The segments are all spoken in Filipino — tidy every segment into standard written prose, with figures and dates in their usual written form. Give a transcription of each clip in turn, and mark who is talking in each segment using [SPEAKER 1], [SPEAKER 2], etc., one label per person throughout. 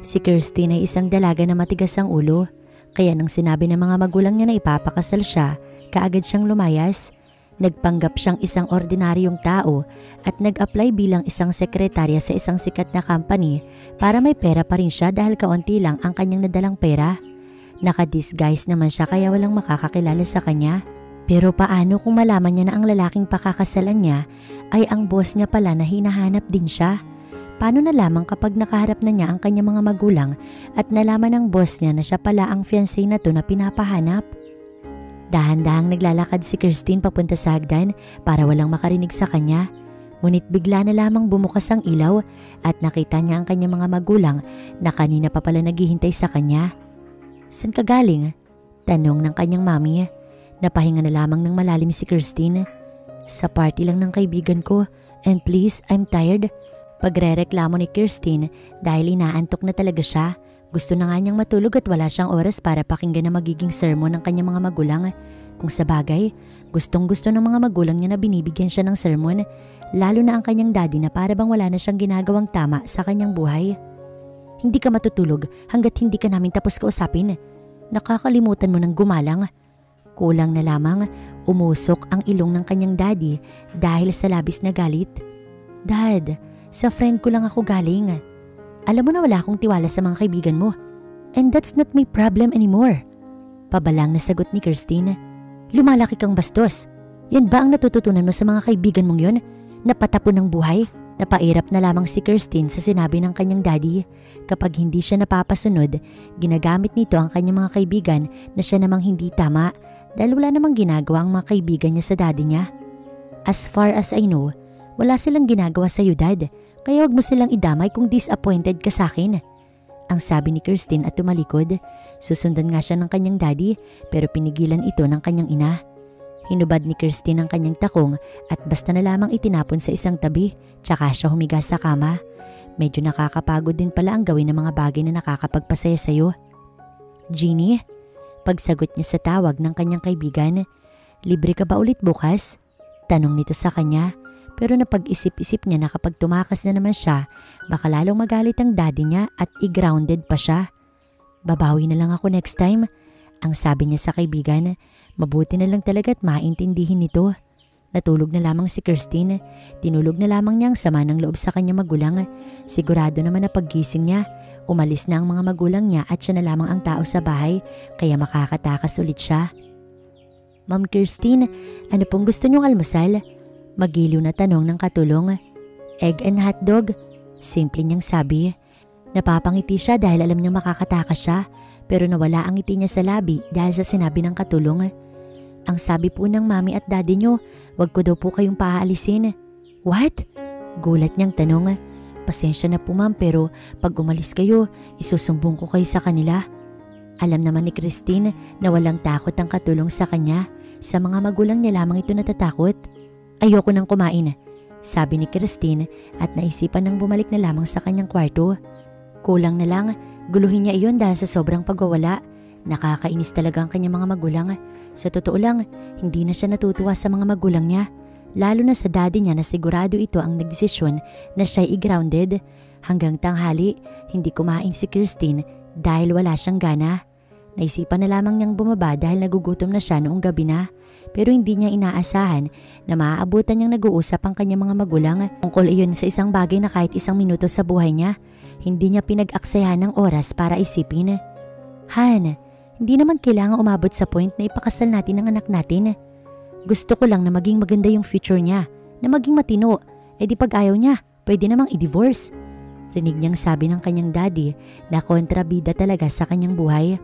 [SPEAKER 1] Si Kirstine ay isang dalaga na matigas ang ulo, kaya nang sinabi ng mga magulang niya na ipapakasal siya, kaagad siyang lumayas. Nagpanggap siyang isang ordinaryong tao at nag-apply bilang isang sekretarya sa isang sikat na company para may pera pa rin siya dahil kaunti lang ang kanyang nadalang pera. Naka-disguise naman siya kaya walang makakakilala sa kanya. Pero paano kung malaman niya na ang lalaking pakakasalan niya ay ang boss niya pala na hinahanap din siya? Paano na lamang kapag nakaharap na niya ang kanyang mga magulang at nalaman ng boss niya na siya pala ang fiancé na to na pinapahanap? Dahan-dahang naglalakad si Kirstine papunta sa hagdan para walang makarinig sa kanya. Ngunit bigla na lamang bumukas ang ilaw at nakita niya ang kanyang mga magulang na kanina pa pala naghihintay sa kanya. "Saan ka galing?" tanong ng kanyang mami. Napahinga na lamang ng malalim si Kirstine. "Sa party lang ng kaibigan ko, and please, I'm tired." Pagrereklamo ni Kirstine dahil inaantok na talaga siya. Gusto na nga niyang matulog at wala siyang oras para pakinggan ang magiging sermon ng kanyang mga magulang. Kung sa bagay, gustong-gusto ng mga magulang niya na binibigyan siya ng sermon, lalo na ang kanyang daddy na para bang wala na siyang ginagawang tama sa kanyang buhay. "Hindi ka matutulog hanggat hindi ka namin tapos kausapin. Nakakalimutan mo ng gumalang." Kulang na lamang, umusok ang ilong ng kanyang daddy dahil sa labis na galit. "Dad, sa friend ko lang ako galing. Alam mo na wala akong tiwala sa mga kaibigan mo. And that's not my problem anymore." Pabalang na sagot ni Kirstine. "Lumalaki kang bastos. Yan ba ang natututunan mo sa mga kaibigan mong yon? Napatapon ng buhay?" Napairap na lamang si Kirstine sa sinabi ng kanyang daddy. Kapag hindi siya napapasunod, ginagamit nito ang kanyang mga kaibigan na siya namang hindi tama dahil wala namang ginagawa ang mga kaibigan niya sa daddy niya. "As far as I know, wala silang ginagawa sa iyo, Dad. Kaya wag mo silang idamay kung disappointed ka sa akin." Ang sabi ni Kirstine at tumalikod. Susundan nga siya ng kanyang daddy pero pinigilan ito ng kanyang ina. Hinubad ni Kirstine ang kanyang takong at basta na lamang itinapon sa isang tabi tsaka siya humiga sa kama. Medyo nakakapagod din pala ang gawin ng mga bagay na nakakapagpasaya sa'yo. "Jeannie?" Pagsagot niya sa tawag ng kanyang kaibigan. "Libre ka ba ulit bukas?" tanong nito sa kanya. Pero napag-isip-isip niya na kapag tumakas na naman siya, baka lalong magalit ang daddy niya at i-grounded pa siya. "Babawi na lang ako next time," ang sabi niya sa kaibigan. Mabuti na lang talaga at maintindihin nito. Natulog na lamang si Kirstine. Tinulog na lamang niya ang sama ng loob sa kanyang magulang. Sigurado naman na paggising niya, umalis na ang mga magulang niya at siya na lamang ang tao sa bahay kaya makakatakas ulit siya. "Ma'am Kirstine, ano pong gusto niyong almusal?" Magiliw na tanong ng katulong. "Egg and hotdog," simple niyang sabi. Napapangiti siya dahil alam niyang makakatakas siya pero nawala ang ngiti niya sa labi dahil sa sinabi ng katulong. "Ang sabi po ng mami at daddy niyo, wag ko daw po kayong paaalisin." "What?" gulat niyang tanong. "Pasensya na po ma'am pero pag umalis kayo, isusumbong ko kayo sa kanila." Alam naman ni Kirstine na walang takot ang katulong sa kanya. Sa mga magulang niya lamang ito natatakot. "Ayoko nang kumain," sabi ni Kirstine at naisipan nang bumalik na lamang sa kanyang kwarto. Kulang na lang, guluhin niya iyon dahil sa sobrang pagwawala. Nakakainis talaga ang kanyang mga magulang. Sa totoo lang, hindi na siya natutuwa sa mga magulang niya. Lalo na sa daddy niya na sigurado ito ang nagdesisyon na siya'y i-grounded. Hanggang tanghali, hindi kumain si Kirstine dahil wala siyang gana. Naisipan na lamang niyang bumaba dahil nagugutom na siya noong gabi na. Pero hindi niya inaasahan na maaabutan niyang nag-uusap ang kanyang mga magulang tungkol iyon sa isang bagay na kahit isang minuto sa buhay niya, hindi niya pinag-aksayahan ng oras para isipin. "Han, hindi naman kailangan umabot sa point na ipakasal natin ang anak natin. Gusto ko lang na maging maganda yung future niya, na maging matino. E di pag ayaw niya, pwede namang i-divorce." Rinig niyang sabi ng kanyang daddy na kontrabida talaga sa kanyang buhay.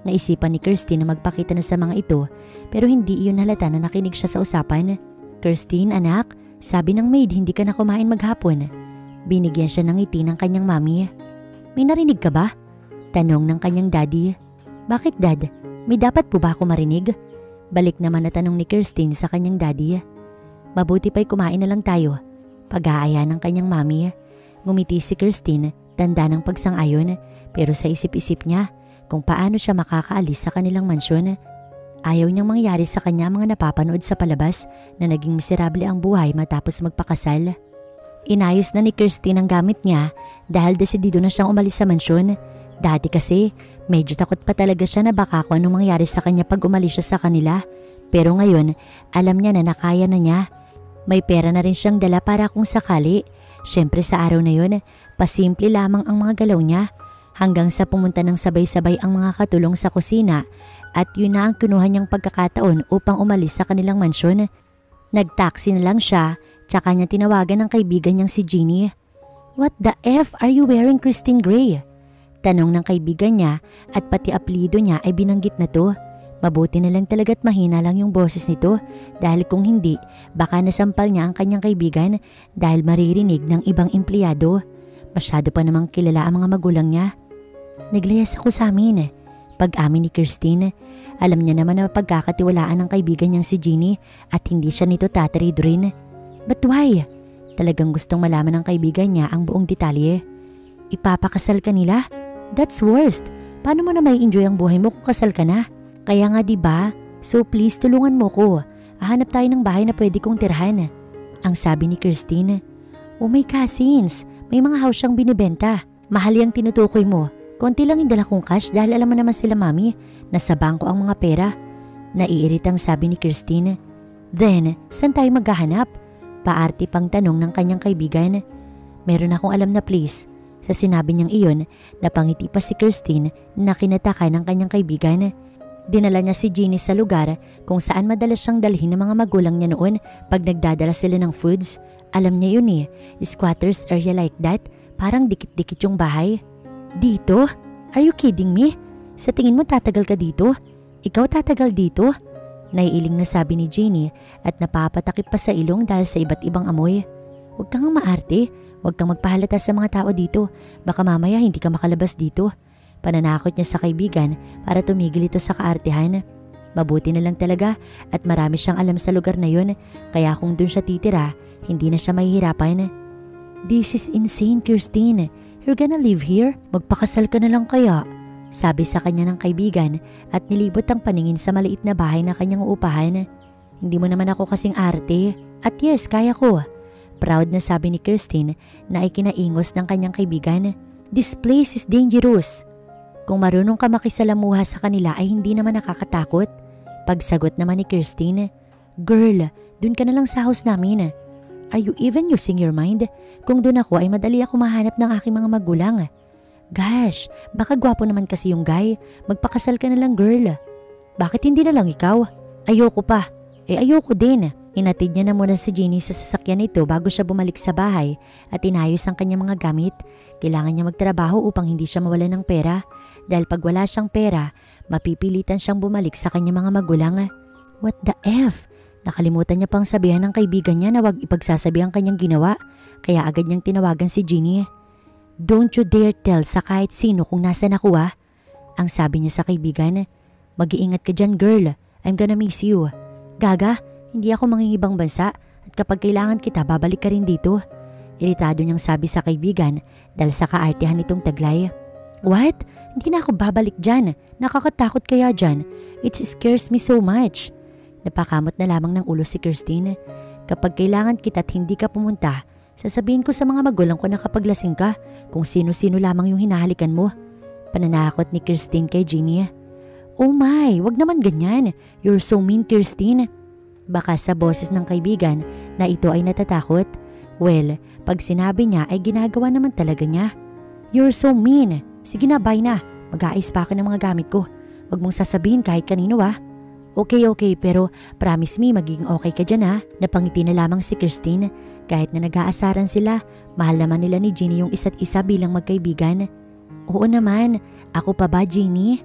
[SPEAKER 1] Naisipan ni Kirstine na magpakita na sa mga ito pero hindi iyon halata na nakinig siya sa usapan. "Kirstine, anak, sabi ng maid hindi ka na kumain maghapon." Binigyan siya ng ngiti ng kanyang mami. "May narinig ka ba?" tanong ng kanyang daddy. "Bakit dad? May dapat po ba ako marinig?" Balik naman na tanong ni Kirstine sa kanyang daddy. "Mabuti pa'y kumain na lang tayo." Pag-aaya ng kanyang mami. Ngumiti si Kirstine, tanda ng pagsang-ayon pero sa isip-isip niya kung paano siya makakaalis sa kanilang mansyon. Ayaw niyang mangyari sa kanya mga napapanood sa palabas na naging miserable ang buhay matapos magpakasal. Inayos na ni Christine ang gamit niya dahil desidido na siyang umalis sa mansyon. Dati kasi medyo takot pa talaga siya na baka kung anong mangyari sa kanya pag umalis siya sa kanila. Pero ngayon alam niya na nakaya na niya. May pera na rin siyang dala para kung sakali. Siyempre sa araw na yun, pasimple lamang ang mga galaw niya. Hanggang sa pumunta ng sabay-sabay ang mga katulong sa kusina at yun na ang kinuha niyang pagkakataon upang umalis sa kanilang mansyon. Nagtaksi na lang siya, tsaka niya tinawagan ng kaibigan niyang si Jeannie. "What the F are you wearing, Christine Gray?" Tanong ng kaibigan niya at pati apelyido niya ay binanggit na to. Mabuti na lang talaga't mahina lang yung boses nito dahil kung hindi, baka nasampal niya ang kanyang kaibigan dahil maririnig ng ibang empleyado. Masyado pa namang kilala ang mga magulang niya. "Naglayas ako sa amin." Pag-amin ni Christine, alam niya naman na pagkakatiwalaan ng kaibigan niyang si Jeannie at hindi siya nito tatarid rin. "But why?" Talagang gustong malaman ng kaibigan niya ang buong detalye. "Ipapakasal ka nila? That's worst. Paano mo na may enjoy ang buhay mo kung kasal ka na? Kaya nga 'di ba? So please tulungan mo ko. Hahanap tayo ng bahay na pwede kong tirhan." Ang sabi ni Christine. "Oh my cousins, may mga house siyang binibenta. Mahal yung tinutukoy mo. Konti lang yung dala kong cash dahil alam mo naman sila mami. Nasa bangko ang mga pera." Naiiritang sabi ni Christine. "Then, saan tayo maghahanap?" Paarte pang tanong ng kanyang kaibigan. "Meron akong alam na place." Sa sinabi niyang iyon, napangiti pa si Christine na kinataka ng kanyang kaibigan. Dinala niya si Jeannie sa lugar kung saan madalas siyang dalhin ng mga magulang niya noon pag nagdadala sila ng foods. Alam niya yun squatters area like that, parang dikit-dikit yung bahay. "Dito? Are you kidding me? Sa tingin mo tatagal ka dito? Ikaw tatagal dito?" Naiiling na sabi ni Jeannie at napapatakip pa sa ilong dahil sa iba't ibang amoy. "Huwag kang maarte, huwag kang magpahalata sa mga tao dito, baka mamaya hindi ka makalabas dito." Pananakot niya sa kaibigan para tumigil ito sa kaartehan. Mabuti na lang talaga at marami siyang alam sa lugar na yun, kaya kung dun siya titira, hindi na siya mahihirapan. "This is insane, Christine. You're gonna live here? Magpakasal ka na lang kaya?" Sabi sa kanya ng kaibigan at nilibot ang paningin sa maliit na bahay na kanyang uupahan. "Hindi mo naman ako kasing arte. At yes, kaya ko." Proud na sabi ni Christine na ikinaingos ng kanyang kaibigan. "This place is dangerous." Kung marunong ka makisalamuha sa kanila ay hindi naman nakakatakot. Pagsagot naman ni Christine. "Girl, dun ka na lang sa house namin. Are you even using your mind? Kung dun ako ay madali ako mahanap ng aking mga magulang." "Gosh, baka gwapo naman kasi yung guy. Magpakasal ka na lang, girl." "Bakit hindi na lang ikaw?" "Ayoko pa." Ayoko din." Inatid niya na muna si Jeannie sa sasakyan nito bago siya bumalik sa bahay at inayos ang kanyang mga gamit. Kailangan niya magtrabaho upang hindi siya mawalan ng pera. Dahil pag wala siyang pera, mapipilitan siyang bumalik sa kanyang mga magulang. What the F? Nakalimutan niya pang sabihan ng kaibigan niya na wag ipagsasabi ang kanyang ginawa, kaya agad niyang tinawagan si Jeannie. "Don't you dare tell sa kahit sino kung nasan ako ang sabi niya sa kaibigan. "Mag-iingat ka dyan, girl. I'm gonna miss you." "Gaga, hindi ako mangingibang bansa at kapag kailangan kita babalik ka rin dito." Iritado niyang sabi sa kaibigan dahil sa kaartehan nitong taglay. "What? Hindi na ako babalik dyan. Nakakatakot kaya dyan. It scares me so much." Napakamot na lamang ng ulo si Christine. "Kapag kailangan kita at hindi ka pumunta, sasabihin ko sa mga magulang ko na kapag lasing ka, kung sino-sino lamang yung hinahalikan mo." Pananakot ni Christine kay Jeannie. "Oh my, wag naman ganyan. You're so mean, Christine." Baka sa boses ng kaibigan na ito ay natatakot. Well, pag sinabi niya ay ginagawa naman talaga niya. "You're so mean. Sige na, bye na. Mag-aayos pa ako ng mga gamit ko. Wag mong sasabihin kahit kanino Okay, pero promise me magiging okay ka dyan Napangiti na lamang si Christine. Kahit na nag-aasaran sila, mahal naman nila ni Jeannie yung isa't isa bilang magkaibigan. "Oo naman. Ako pa ba, Jeannie?"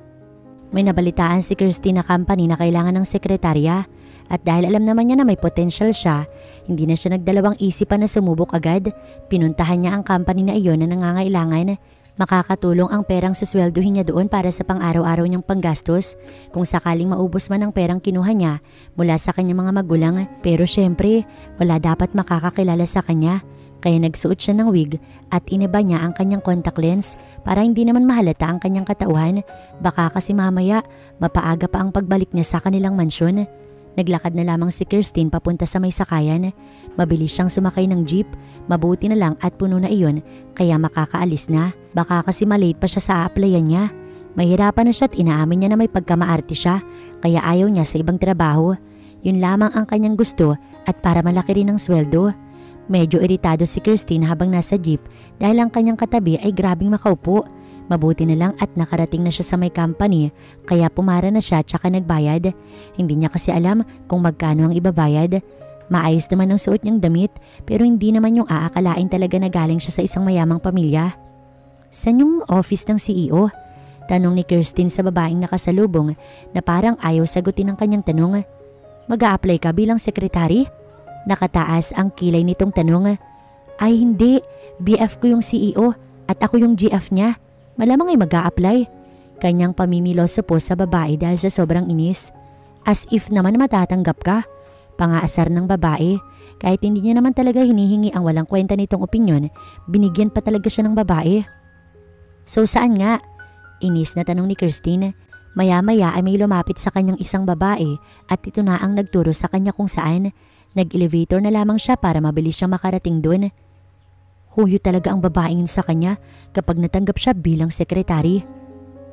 [SPEAKER 1] May nabalitaan si Christine na company na kailangan ng sekretarya. At dahil alam naman niya na may potential siya, hindi na siya nagdalawang isipan na sumubok agad. Pinuntahan niya ang company na iyon na nangangailangan. Makakatulong ang perang susweldohin niya doon para sa pang-araw-araw niyang panggastos kung sakaling maubos man ang perang kinuha niya mula sa kanyang mga magulang. Pero syempre, wala dapat makakakilala sa kanya. Kaya nagsuot siya ng wig at iniba niya ang kanyang contact lens para hindi naman mahalata ang kanyang katauhan. Baka kasi mamaya mapaaga pa ang pagbalik niya sa kanilang mansyon. Naglakad na lamang si Kirstine papunta sa may sakayan. Mabilis siyang sumakay ng jeep. Mabuti na lang at puno na iyon kaya makakaalis na. Baka kasi malate pa siya sa applyan niya. Mahirapan na siya at inaamin niya na may pagkamaarte siya kaya ayaw niya sa ibang trabaho. Yun lamang ang kanyang gusto at para malaki rin ang sweldo. Medyo iritado si Kirstine habang nasa jeep dahil ang kanyang katabi ay grabing makaupo. Mabuti na lang at nakarating na siya sa may company kaya pumara na siya tsaka nagbayad. Hindi niya kasi alam kung magkano ang ibabayad. Maayos naman ang suot niyang damit pero hindi naman yung aakalain talaga na galing siya sa isang mayamang pamilya. Saan yung office ng CEO? Tanong ni Kirstine sa babaeng nakasalubong na parang ayaw sagutin ang kanyang tanong. Mag-a-apply ka bilang sekretary? Nakataas ang kilay nitong tanong. Ay hindi, BF ko yung CEO at ako yung GF niya. Malamang ay mag-a-apply. Kanyang pamimiloso po sa babae dahil sa sobrang inis. As if naman matatanggap ka. Pangaasar ng babae. Kahit hindi niya naman talaga hinihingi ang walang kwenta nitong opinyon, binigyan pa talaga siya ng babae. So saan nga? Inis na tanong ni Kirstine. Maya-maya ay may lumapit sa kanyang isang babae at ito na ang nagturo sa kanya kung saan. Nag-elevator na lamang siya para mabilis siyang makarating doon. Huyo talaga ang babaeng yun sa kanya kapag natanggap siya bilang sekretary.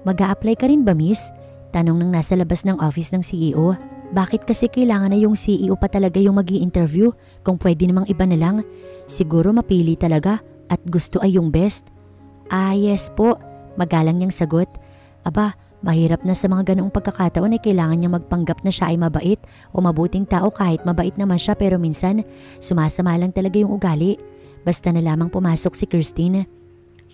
[SPEAKER 1] Mag-a-apply ka rin ba, miss? Tanong ng nasa labas ng office ng CEO. Bakit kasi kailangan na yung CEO pa talaga yung magi-interview kung pwede namang iba na lang? Siguro mapili talaga at gusto ay yung best. Ah, yes po. Magalang niyang sagot. Aba, mahirap na sa mga ganoong pagkakataon ay kailangan niya magpanggap na siya ay mabait o mabuting tao kahit mabait naman siya pero minsan sumasama lang talaga yung ugali. Basta na lamang pumasok si Kirstine.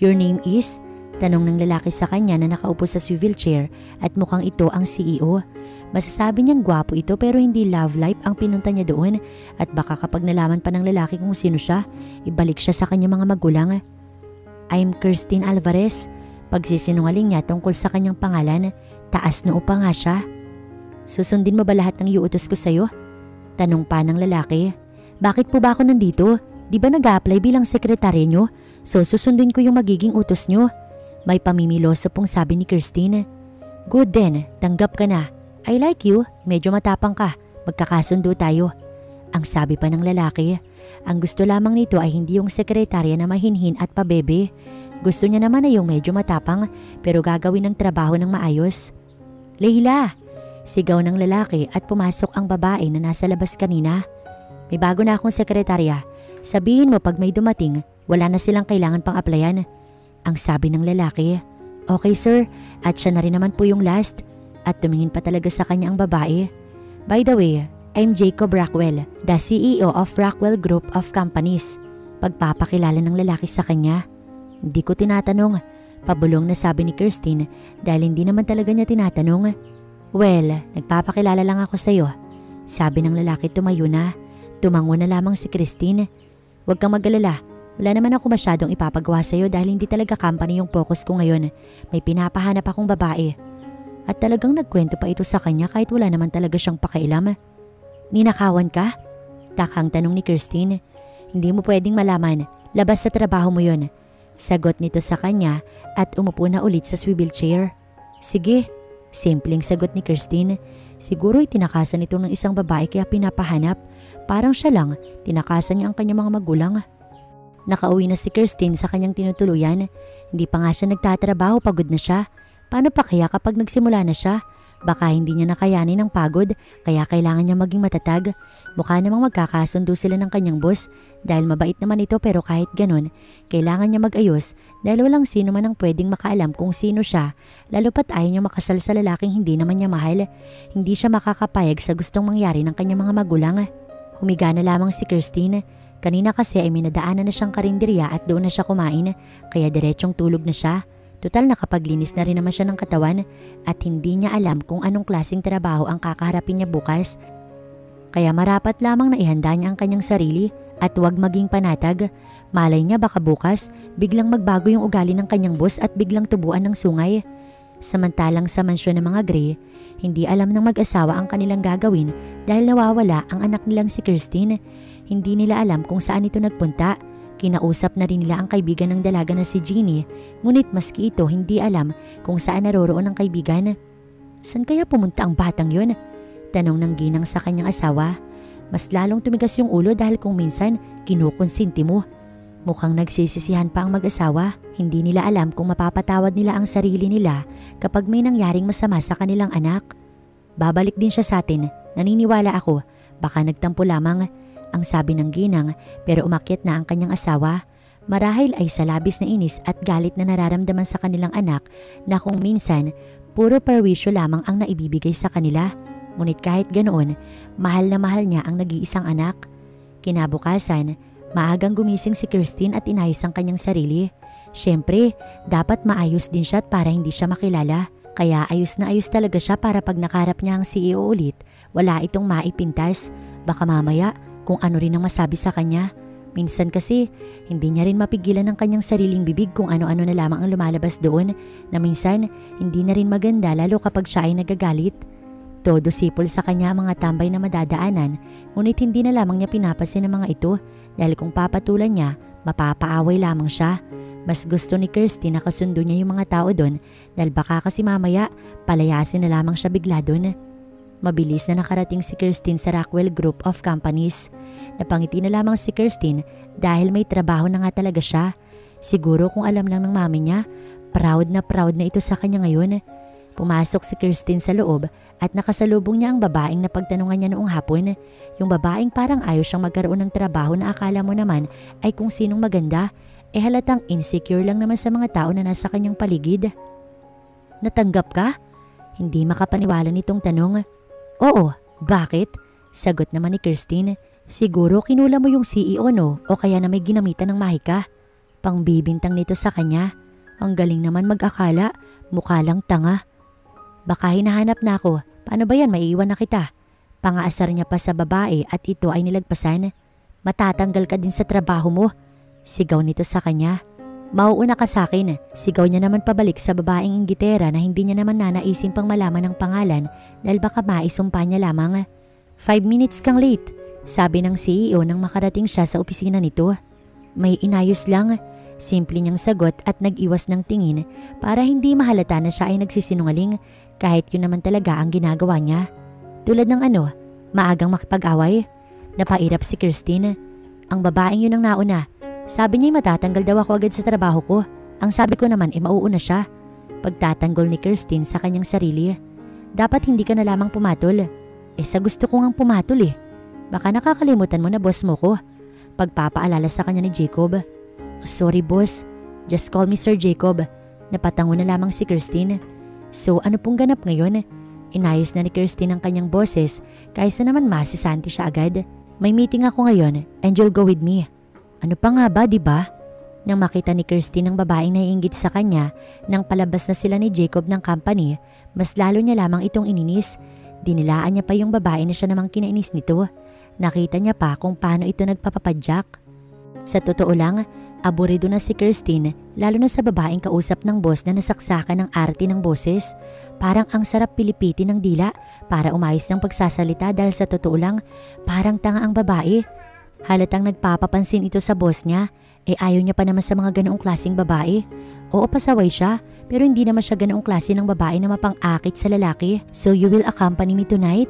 [SPEAKER 1] Your name is? Tanong ng lalaki sa kanya na nakaupo sa swivel chair at mukhang ito ang CEO. Masasabi niyang gwapo ito pero hindi love life ang pinunta niya doon at baka kapag nalaman pa ng lalaki kung sino siya, ibalik siya sa kanyang mga magulang. I'm Kirstine Alvarez. Pagsisinungaling niya tungkol sa kanyang pangalan, taas noo pa nga siya. Susundin mo ba lahat ng iuutos ko sa'yo? Tanong pa ng lalaki. Bakit po ba ako nandito? Di ba nag-a-apply bilang sekretary nyo? So susundin ko yung magiging utos nyo. May pamimiloso pong sabi ni Kirstine. Good then, tanggap ka na. I like you, medyo matapang ka. Magkakasundo tayo. Ang sabi pa ng lalaki. Ang gusto lamang nito ay hindi yung sekretarya na mahinhin at pabebe. Gusto niya naman ay yung medyo matapang pero gagawin ng trabaho ng maayos. Leila! Sigaw ng lalaki at pumasok ang babae na nasa labas kanina. May bago na akong sekretarya. Sabihin mo pag may dumating, wala na silang kailangan pang applyan. Ang sabi ng lalaki. Okay sir, at siya na rin naman po yung last. At tumingin pa talaga sa kanya ang babae. By the way, I'm Jacob Rockwell, the CEO of Rockwell Group of Companies. Pagpapakilala ng lalaki sa kanya. Hindi ko tinatanong. Pabulong na sabi ni Kirstine dahil hindi naman talaga niya tinatanong. Well, nagpapakilala lang ako sa'yo. Sabi ng lalaki tumayo na. Tumango na lamang si Kirstine. Huwag kang mag-alala. Wala naman ako masyadong ipapagawa sa'yo dahil hindi talaga company yung focus ko ngayon. May pinapahanap akong babae. At talagang nagkwento pa ito sa kanya kahit wala naman talaga siyang pakialam. Ninakawan ka? Takang tanong ni Kirstine. Hindi mo pwedeng malaman. Labas sa trabaho mo yun. Sagot nito sa kanya at umupo na ulit sa swivel chair. Sige. Simpleng sagot ni Kirstine. Siguro itinakasan ito ng isang babae kaya pinapahanap. Parang siya lang, tinakasan niya ang kanyang mga magulang. Nakauwi na si Kirstine sa kanyang tinutuluyan. Hindi pa nga siya nagtatrabaho, pagod na siya. Paano pa kaya kapag nagsimula na siya? Baka hindi niya nakayanin ang pagod, kaya kailangan niya maging matatag. Mukha namang magkakasundo sila ng kanyang boss dahil mabait naman ito pero kahit ganun, kailangan niya mag-ayos dahil walang sino man ang pwedeng makaalam kung sino siya, lalo pat ayaw niya makasal sa lalaking hindi naman niya mahal. Hindi siya makakapayag sa gustong mangyari ng kanyang mga magulang. Humiga na lamang si Kirstine. Kanina kasi ay minadaanan na siyang karinderya at doon na siya kumain, kaya diretsong tulog na siya. Total nakapaglinis na rin naman siya ng katawan at hindi niya alam kung anong klaseng trabaho ang kakaharapin niya bukas. Kaya marapat lamang na ihanda niya ang kanyang sarili at huwag maging panatag. Malay niya baka bukas biglang magbago yung ugali ng kanyang boss at biglang tubuan ng sungay. Samantalang sa mansyon ng mga Gray, hindi alam ng mag-asawa ang kanilang gagawin dahil nawawala ang anak nilang si Kirstine. Hindi nila alam kung saan ito nagpunta. Kinausap na rin nila ang kaibigan ng dalaga na si Jeannie, ngunit maski ito hindi alam kung saan naroroon ang kaibigan. San kaya pumunta ang batang yun? Tanong ng ginang sa kanyang asawa. Mas lalong tumigas yung ulo dahil kung minsan kinukonsinti mo. Mukhang nagsisisihan pa ang mag-asawa. Hindi nila alam kung mapapatawad nila ang sarili nila kapag may nangyaring masama sa kanilang anak. Babalik din siya sa atin, naniniwala ako. Baka nagtampo lamang, ang sabi ng ginang, pero umakyat na ang kanyang asawa. Marahil ay sa labis na inis at galit na nararamdaman sa kanilang anak na kung minsan puro perwisyo lamang ang naibibigay sa kanila. Ngunit kahit ganoon, mahal na mahal niya ang nag-iisang anak. Kinabukasan, maagang gumising si Kirstine at inayos ang kanyang sarili. Siyempre, dapat maayos din siya para hindi siya makilala. Kaya ayos na ayos talaga siya para pag nakarap niya ang CEO ulit, wala itong maipintas. Baka mamaya kung ano rin ang masabi sa kanya. Minsan kasi, hindi niya rin mapigilan ng kanyang sariling bibig kung ano-ano na lamang ang lumalabas doon na minsan hindi na rin maganda lalo kapag siya ay nagagalit. Todo sipol sa kanya ang mga tambay na madadaanan, ngunit hindi na lamang niya pinapasin ang mga ito dahil kung papatulan niya, mapapaaway lamang siya. Mas gusto ni Kirstine na kasundo niya yung mga tao doon dahil baka kasi mamaya palayasin na lamang siya bigla doon. Mabilis na nakarating si Kirstine sa Rockwell Group of Companies. Napangiti na lamang si Kirstine dahil may trabaho na nga talaga siya. Siguro kung alam lang ng mami niya, proud na ito sa kanya ngayon. Pumasok si Kirstine sa loob at nakasalubong niya ang babaeng na pagtanungan niya noong hapon. Yung babaeng parang ayaw siyang magkaroon ng trabaho na akala mo naman ay kung sinong maganda. Halatang insecure lang naman sa mga tao na nasa kanyang paligid. Natanggap ka? Hindi makapaniwala nitong tanong. Oo, bakit? Sagot naman ni Kirstine. Siguro kinula mo yung CEO no o kaya na may ginamitan ng mahika. Pangbibintang nito sa kanya. Ang galing naman mag-akala, mukha lang tanga. Baka hinahanap na ako. Paano ba yan, maiiwan na kita? Pangaasar niya pa sa babae at ito ay nilagpasan. Matatanggal ka din sa trabaho mo. Sigaw nito sa kanya. Mauuna ka sa akin. Sigaw niya naman pabalik sa babaeng inggitera na hindi niya naman nanaisin pang malaman ng pangalan dahil baka maisumpa niya lamang. 5 minutes kang late, sabi ng CEO nang makarating siya sa opisina nito. May inayos lang. Simple niyang sagot at nag-iwas ng tingin para hindi mahalata na siya ay nagsisinungaling kahit yun naman talaga ang ginagawa niya. Tulad ng maagang makipag-away. Napairap si Kirstine. Ang babaeng yun ang nauna. Sabi niya matatanggal daw ako agad sa trabaho ko. Ang sabi ko naman mauuna siya. Pagtatanggol ni Kirstine sa kanyang sarili. Dapat hindi ka na lamang pumatol. Sa gusto ko ngang pumatol Baka nakakalimutan mo na boss mo ko. Pagpapaalala sa kanya ni Jacob. Sorry boss, just call me Sir Jacob. Napatango na lamang si Kirstine. So ano pong ganap ngayon? Inayos na ni Kirstine ang kanyang boses kaysa naman masisanti siya agad. May meeting ako ngayon and you'll go with me. Ano pa nga ba, diba? Nang makita ni Kirstine ang babaeng naiinggit sa kanya nang palabas na sila ni Jacob ng company, mas lalo niya lamang itong ininis. Dinilaan niya pa yung babae na siya namang kinainis nito. Nakita niya pa kung paano ito nagpapapadyak. Sa totoo lang, aburido na si Kirstine lalo na sa babaeng kausap ng boss na nasaksakan ng arte ng boses. Parang ang sarap pilipitin ng dila para umayos ng pagsasalita dahil sa totoo lang, parang tanga ang babae. Halatang nagpapapansin ito sa boss niya, ayaw niya pa naman sa mga ganoong klaseng babae. Oo, pasaway siya, pero hindi naman siya ganoong klase ng babae na mapang-akit sa lalaki. So you will accompany me tonight?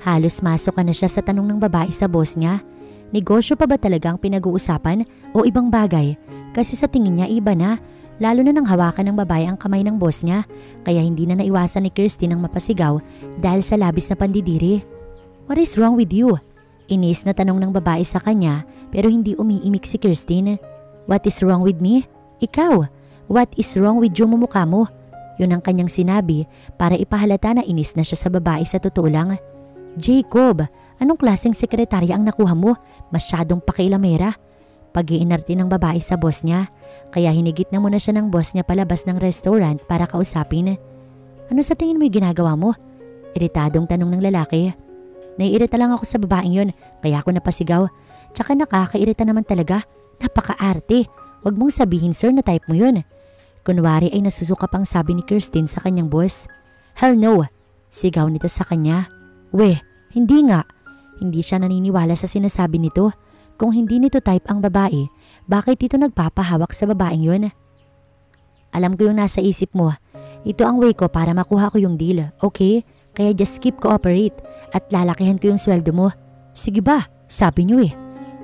[SPEAKER 1] Halos masok ka na siya sa tanong ng babae sa boss niya. Negosyo pa ba talaga ang pinag-uusapan o ibang bagay? Kasi sa tingin niya iba na, lalo na nang hawakan ng babae ang kamay ng boss niya, kaya hindi na naiwasan ni Kirstine ang mapasigaw dahil sa labis na pandidiri. What is wrong with you? Inis na tanong ng babae sa kanya pero hindi umiimik si Kirstine. What is wrong with me? Ikaw, what is wrong with yung mumukha mo? Yun ang kanyang sinabi para ipahalata na inis na siya sa babae sa totoo lang. Jacob, anong klaseng sekretarya ang nakuha mo? Masyadong pakialamera. Pag-iinarte ng babae sa boss niya, kaya hinigit na muna siya ng boss niya palabas ng restaurant para kausapin. Ano sa tingin mo yung ginagawa mo? Iritadong tanong ng lalaki. Naiirita lang ako sa babaeng yun, kaya ako napasigaw. Tsaka nakakairita naman talaga. Napaka-arte. Huwag mong sabihin sir na type mo yun. Kunwari ay nasusuka pang sabi ni Kirstine sa kanyang boss. Hell no! Sigaw nito sa kanya. Weh, hindi nga. Hindi siya naniniwala sa sinasabi nito. Kung hindi nito type ang babae, bakit ito nagpapahawak sa babaeng yun? Alam ko yung nasa isip mo. Ito ang way ko para makuha ko yung deal, okay? Kaya just keep cooperate at lalakihan ko yung sweldo mo. Sige ba? Sabi niyo eh.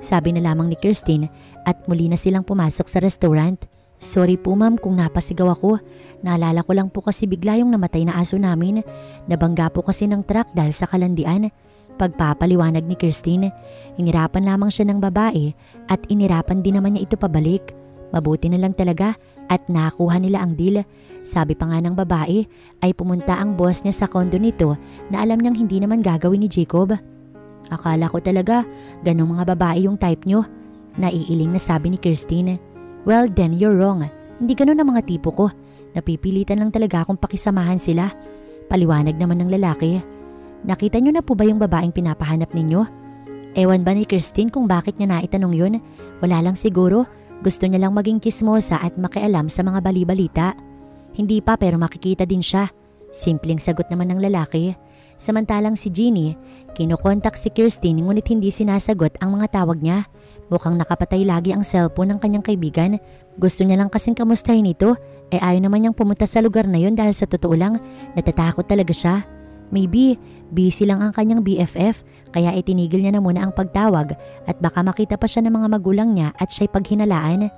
[SPEAKER 1] Sabi na lamang ni Kirstine at muli na silang pumasok sa restaurant. Sorry po ma'am kung napasigaw ako. Naalala ko lang po kasi bigla yung namatay na aso namin. Nabangga po kasi ng truck dahil sa kalandian. Pagpapaliwanag ni Kirstine, inirapan lamang siya ng babae at inirapan din naman niya ito pabalik. Mabuti na lang talaga at nakuha nila ang deal. Sabi pa nga ng babae ay pumunta ang boss niya sa kondo nito na alam niyang hindi naman gagawin ni Jacob. Akala ko talaga ganong mga babae yung type niyo. Naiiling na sabi ni Kirstine. Well then you're wrong. Hindi ganon ang mga tipo ko. Napipilitan lang talaga akong pakisamahan sila. Paliwanag naman ng lalaki. Nakita niyo na po ba yung babaeng pinapahanap ninyo? Ewan ba ni Kirstine kung bakit niya naitanong yun? Wala lang siguro. Gusto niya lang maging chismosa at makialam sa mga bali-balita. Hindi pa pero makikita din siya. Simpleng sagot naman ng lalaki. Samantalang si Jeannie, kinokontak si Kirstine ngunit hindi sinasagot ang mga tawag niya. Mukhang nakapatay lagi ang cellphone ng kanyang kaibigan. Gusto niya lang kasing kamustahin ito. Ayaw naman niyang pumunta sa lugar na yon dahil sa totoo lang, natatakot talaga siya. Maybe, busy lang ang kanyang BFF kaya itinigil niya na muna ang pagtawag at baka makita pa siya ng mga magulang niya at siya'y paghinalaan.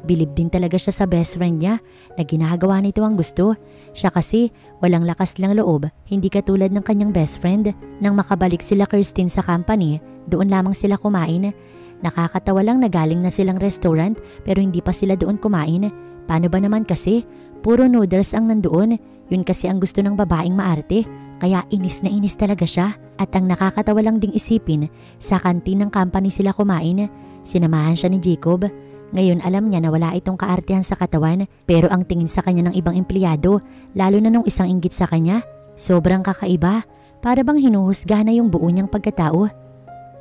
[SPEAKER 1] Bilib din talaga siya sa best friend niya na ginagawa nito ang gusto. Siya kasi walang lakas lang loob, hindi katulad ng kanyang best friend. Nang makabalik sila Kirstine sa company, doon lamang sila kumain. Nakakatawa lang na galing na silang restaurant pero hindi pa sila doon kumain. Paano ba naman kasi? Puro noodles ang nandoon. Yun kasi ang gusto ng babaeng maarte. Kaya inis na inis talaga siya. At ang nakakatawa lang ding isipin, sa kantin ng company sila kumain. Sinamahan siya ni Jacob. Ngayon alam niya na wala itong kaartehan sa katawan pero ang tingin sa kanya ng ibang empleyado, lalo na nung isang inggit sa kanya, sobrang kakaiba. Para bang hinuhusga na yung buo niyang pagkatao.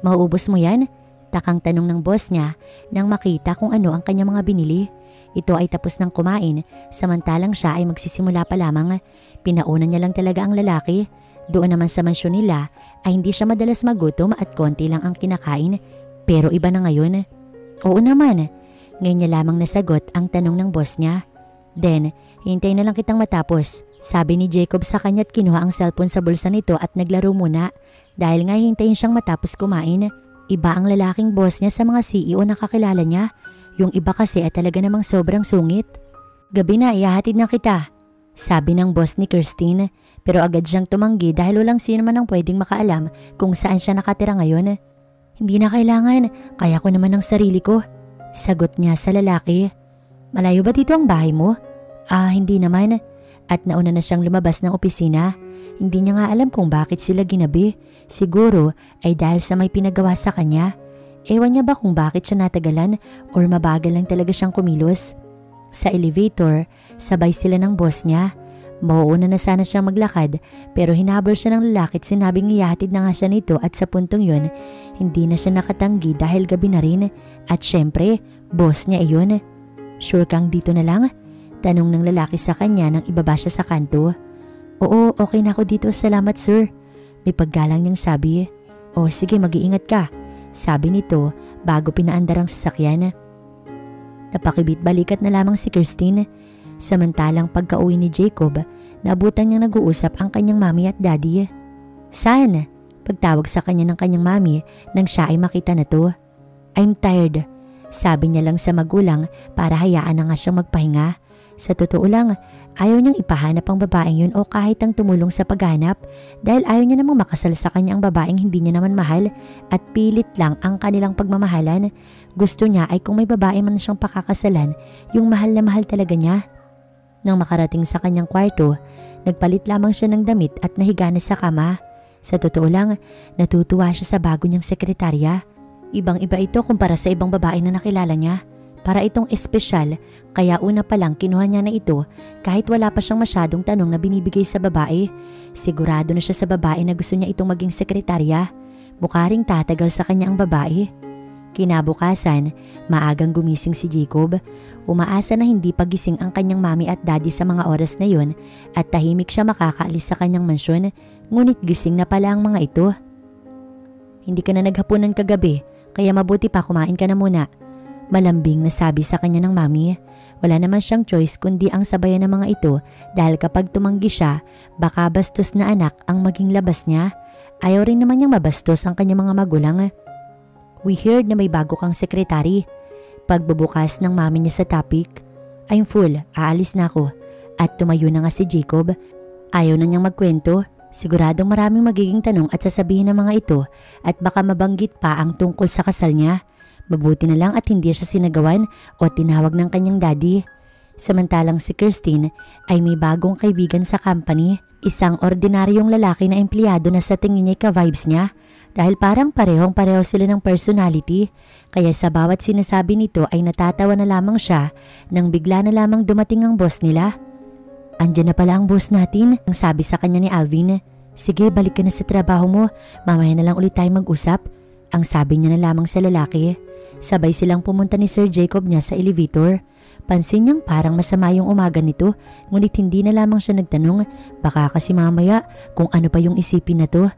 [SPEAKER 1] Mauubos mo yan? Takang tanong ng boss niya nang makita kung ano ang kanyang mga binili. Ito ay tapos ng kumain, samantalang siya ay magsisimula pa lamang. Pinauna niya lang talaga ang lalaki. Doon naman sa mansyon nila ay hindi siya madalas magutom at konti lang ang kinakain. Pero iba na ngayon. Oo naman. Ngayon niya lamang nasagot ang tanong ng boss niya. Then, hintay na lang kitang matapos. Sabi ni Jacob sa kanya at kinuha ang cellphone sa bulsa nito at naglaro muna. Dahil nga hintayin siyang matapos kumain. Iba ang lalaking boss niya sa mga CEO na kakilala niya. Yung iba kasi ay talaga namang sobrang sungit. Gabi na, ihahatid na kita. Sabi ng boss ni Kirstine. Pero agad siyang tumanggi dahil walang sino man ang pwedeng makaalam kung saan siya nakatira ngayon. Hindi na kailangan, kaya ko naman ang sarili ko. Sagot niya sa lalaki. Malayo ba dito ang bahay mo? Hindi naman. At nauna na siyang lumabas ng opisina. Hindi niya nga alam kung bakit sila ginabi. Siguro ay dahil sa may pinagawa sa kanya. Ewan niya ba kung bakit siya natagalan or mabagal lang talaga siyang kumilos. Sa elevator, sabay sila ng boss niya. Mauuna na sana siyang maglakad pero hinabol siya ng lalaki at sinabing iyahatid na nga siya nito at sa puntong yun, hindi na siya nakatanggi dahil gabi na rin at syempre, boss niya iyon. Sure kang dito na lang? Tanong ng lalaki sa kanya nang ibaba siya sa kanto. Oo, okay na ako dito, salamat sir. May paggalang niyang sabi. O sige, mag-iingat ka. Sabi nito bago pinaandar ang sasakyan. Napakibit balikat na lamang si Kirstine. Samantalang pagka-uwi ni Jacob, naabutan niyang nag-uusap ang kanyang mami at daddy. Saan? Pagtawag sa kanya ng kanyang mami nang siya ay makita na to. I'm tired. Sabi niya lang sa magulang para hayaan na nga siyang magpahinga. Sa totoo lang, ayaw niyang ipahanap ang babaeng yun o kahit ang tumulong sa paghanap dahil ayaw niya namang makasal sa kanya ang babaeng hindi niya naman mahal at pilit lang ang kanilang pagmamahalan. Gusto niya ay kung may babae man siyang pakakasalan, yung mahal na mahal talaga niya. Nang makarating sa kanyang kwarto, nagpalit lamang siya ng damit at nahiga na sa kama. Sa totoo lang, natutuwa siya sa bago niyang sekretarya. Ibang-iba ito kumpara sa ibang babae na nakilala niya. Para itong espesyal, kaya una pa lang kinuha niya na ito kahit wala pa siyang masyadong tanong na binibigay sa babae. Sigurado na siya sa babae na gusto niya itong maging sekretarya. Mukha ring tatagal sa kanya ang babae. Kinabukasan, maagang gumising si Jacob. Umaasa na hindi pagising ang kanyang mami at daddy sa mga oras na yon at tahimik siya makakaalis sa kanyang mansyon, ngunit gising na pala ang mga ito. Hindi ka na naghapunan kagabi, kaya mabuti pa kumain ka na muna. Malambing na sabi sa kanya ng mami. Wala naman siyang choice kundi ang sabayan ng mga ito dahil kapag tumanggi siya, Baka bastos na anak ang maging labas niya. Ayaw rin naman niyang mabastos ang kanyang mga magulang. We heard na may bago kang sekretary. Pagbubukas ng mami niya sa topic, I'm full, aalis na ako. At tumayo na nga si Jacob. Ayaw na niyang magkwento. Siguradong maraming magiging tanong at sasabihin ng mga ito at baka mabanggit pa ang tungkol sa kasal niya. Mabuti na lang at hindi siya sinagawan o tinawag ng kanyang daddy. Samantalang si Kirstine ay may bagong kaibigan sa company. Isang ordinaryong lalaki na empleyado na sa tingin niya ka-vibes niya dahil parang parehong-pareho sila ng personality. Kaya sa bawat sinasabi nito ay natatawa na lamang siya nang bigla na lamang dumating ang boss nila. Andiyan na pala ang boss natin, ang sabi sa kanya ni Alvin. Sige, balik ka na sa trabaho mo, mamaya na lang ulit tayo mag-usap. Ang sabi niya na lamang sa lalaki. Sabay silang pumunta ni Sir Jacob niya sa elevator. Pansin niyang parang masama yung umaga nito, ngunit hindi na lamang siya nagtanong, baka kasi mamaya kung ano pa yung isipin na to.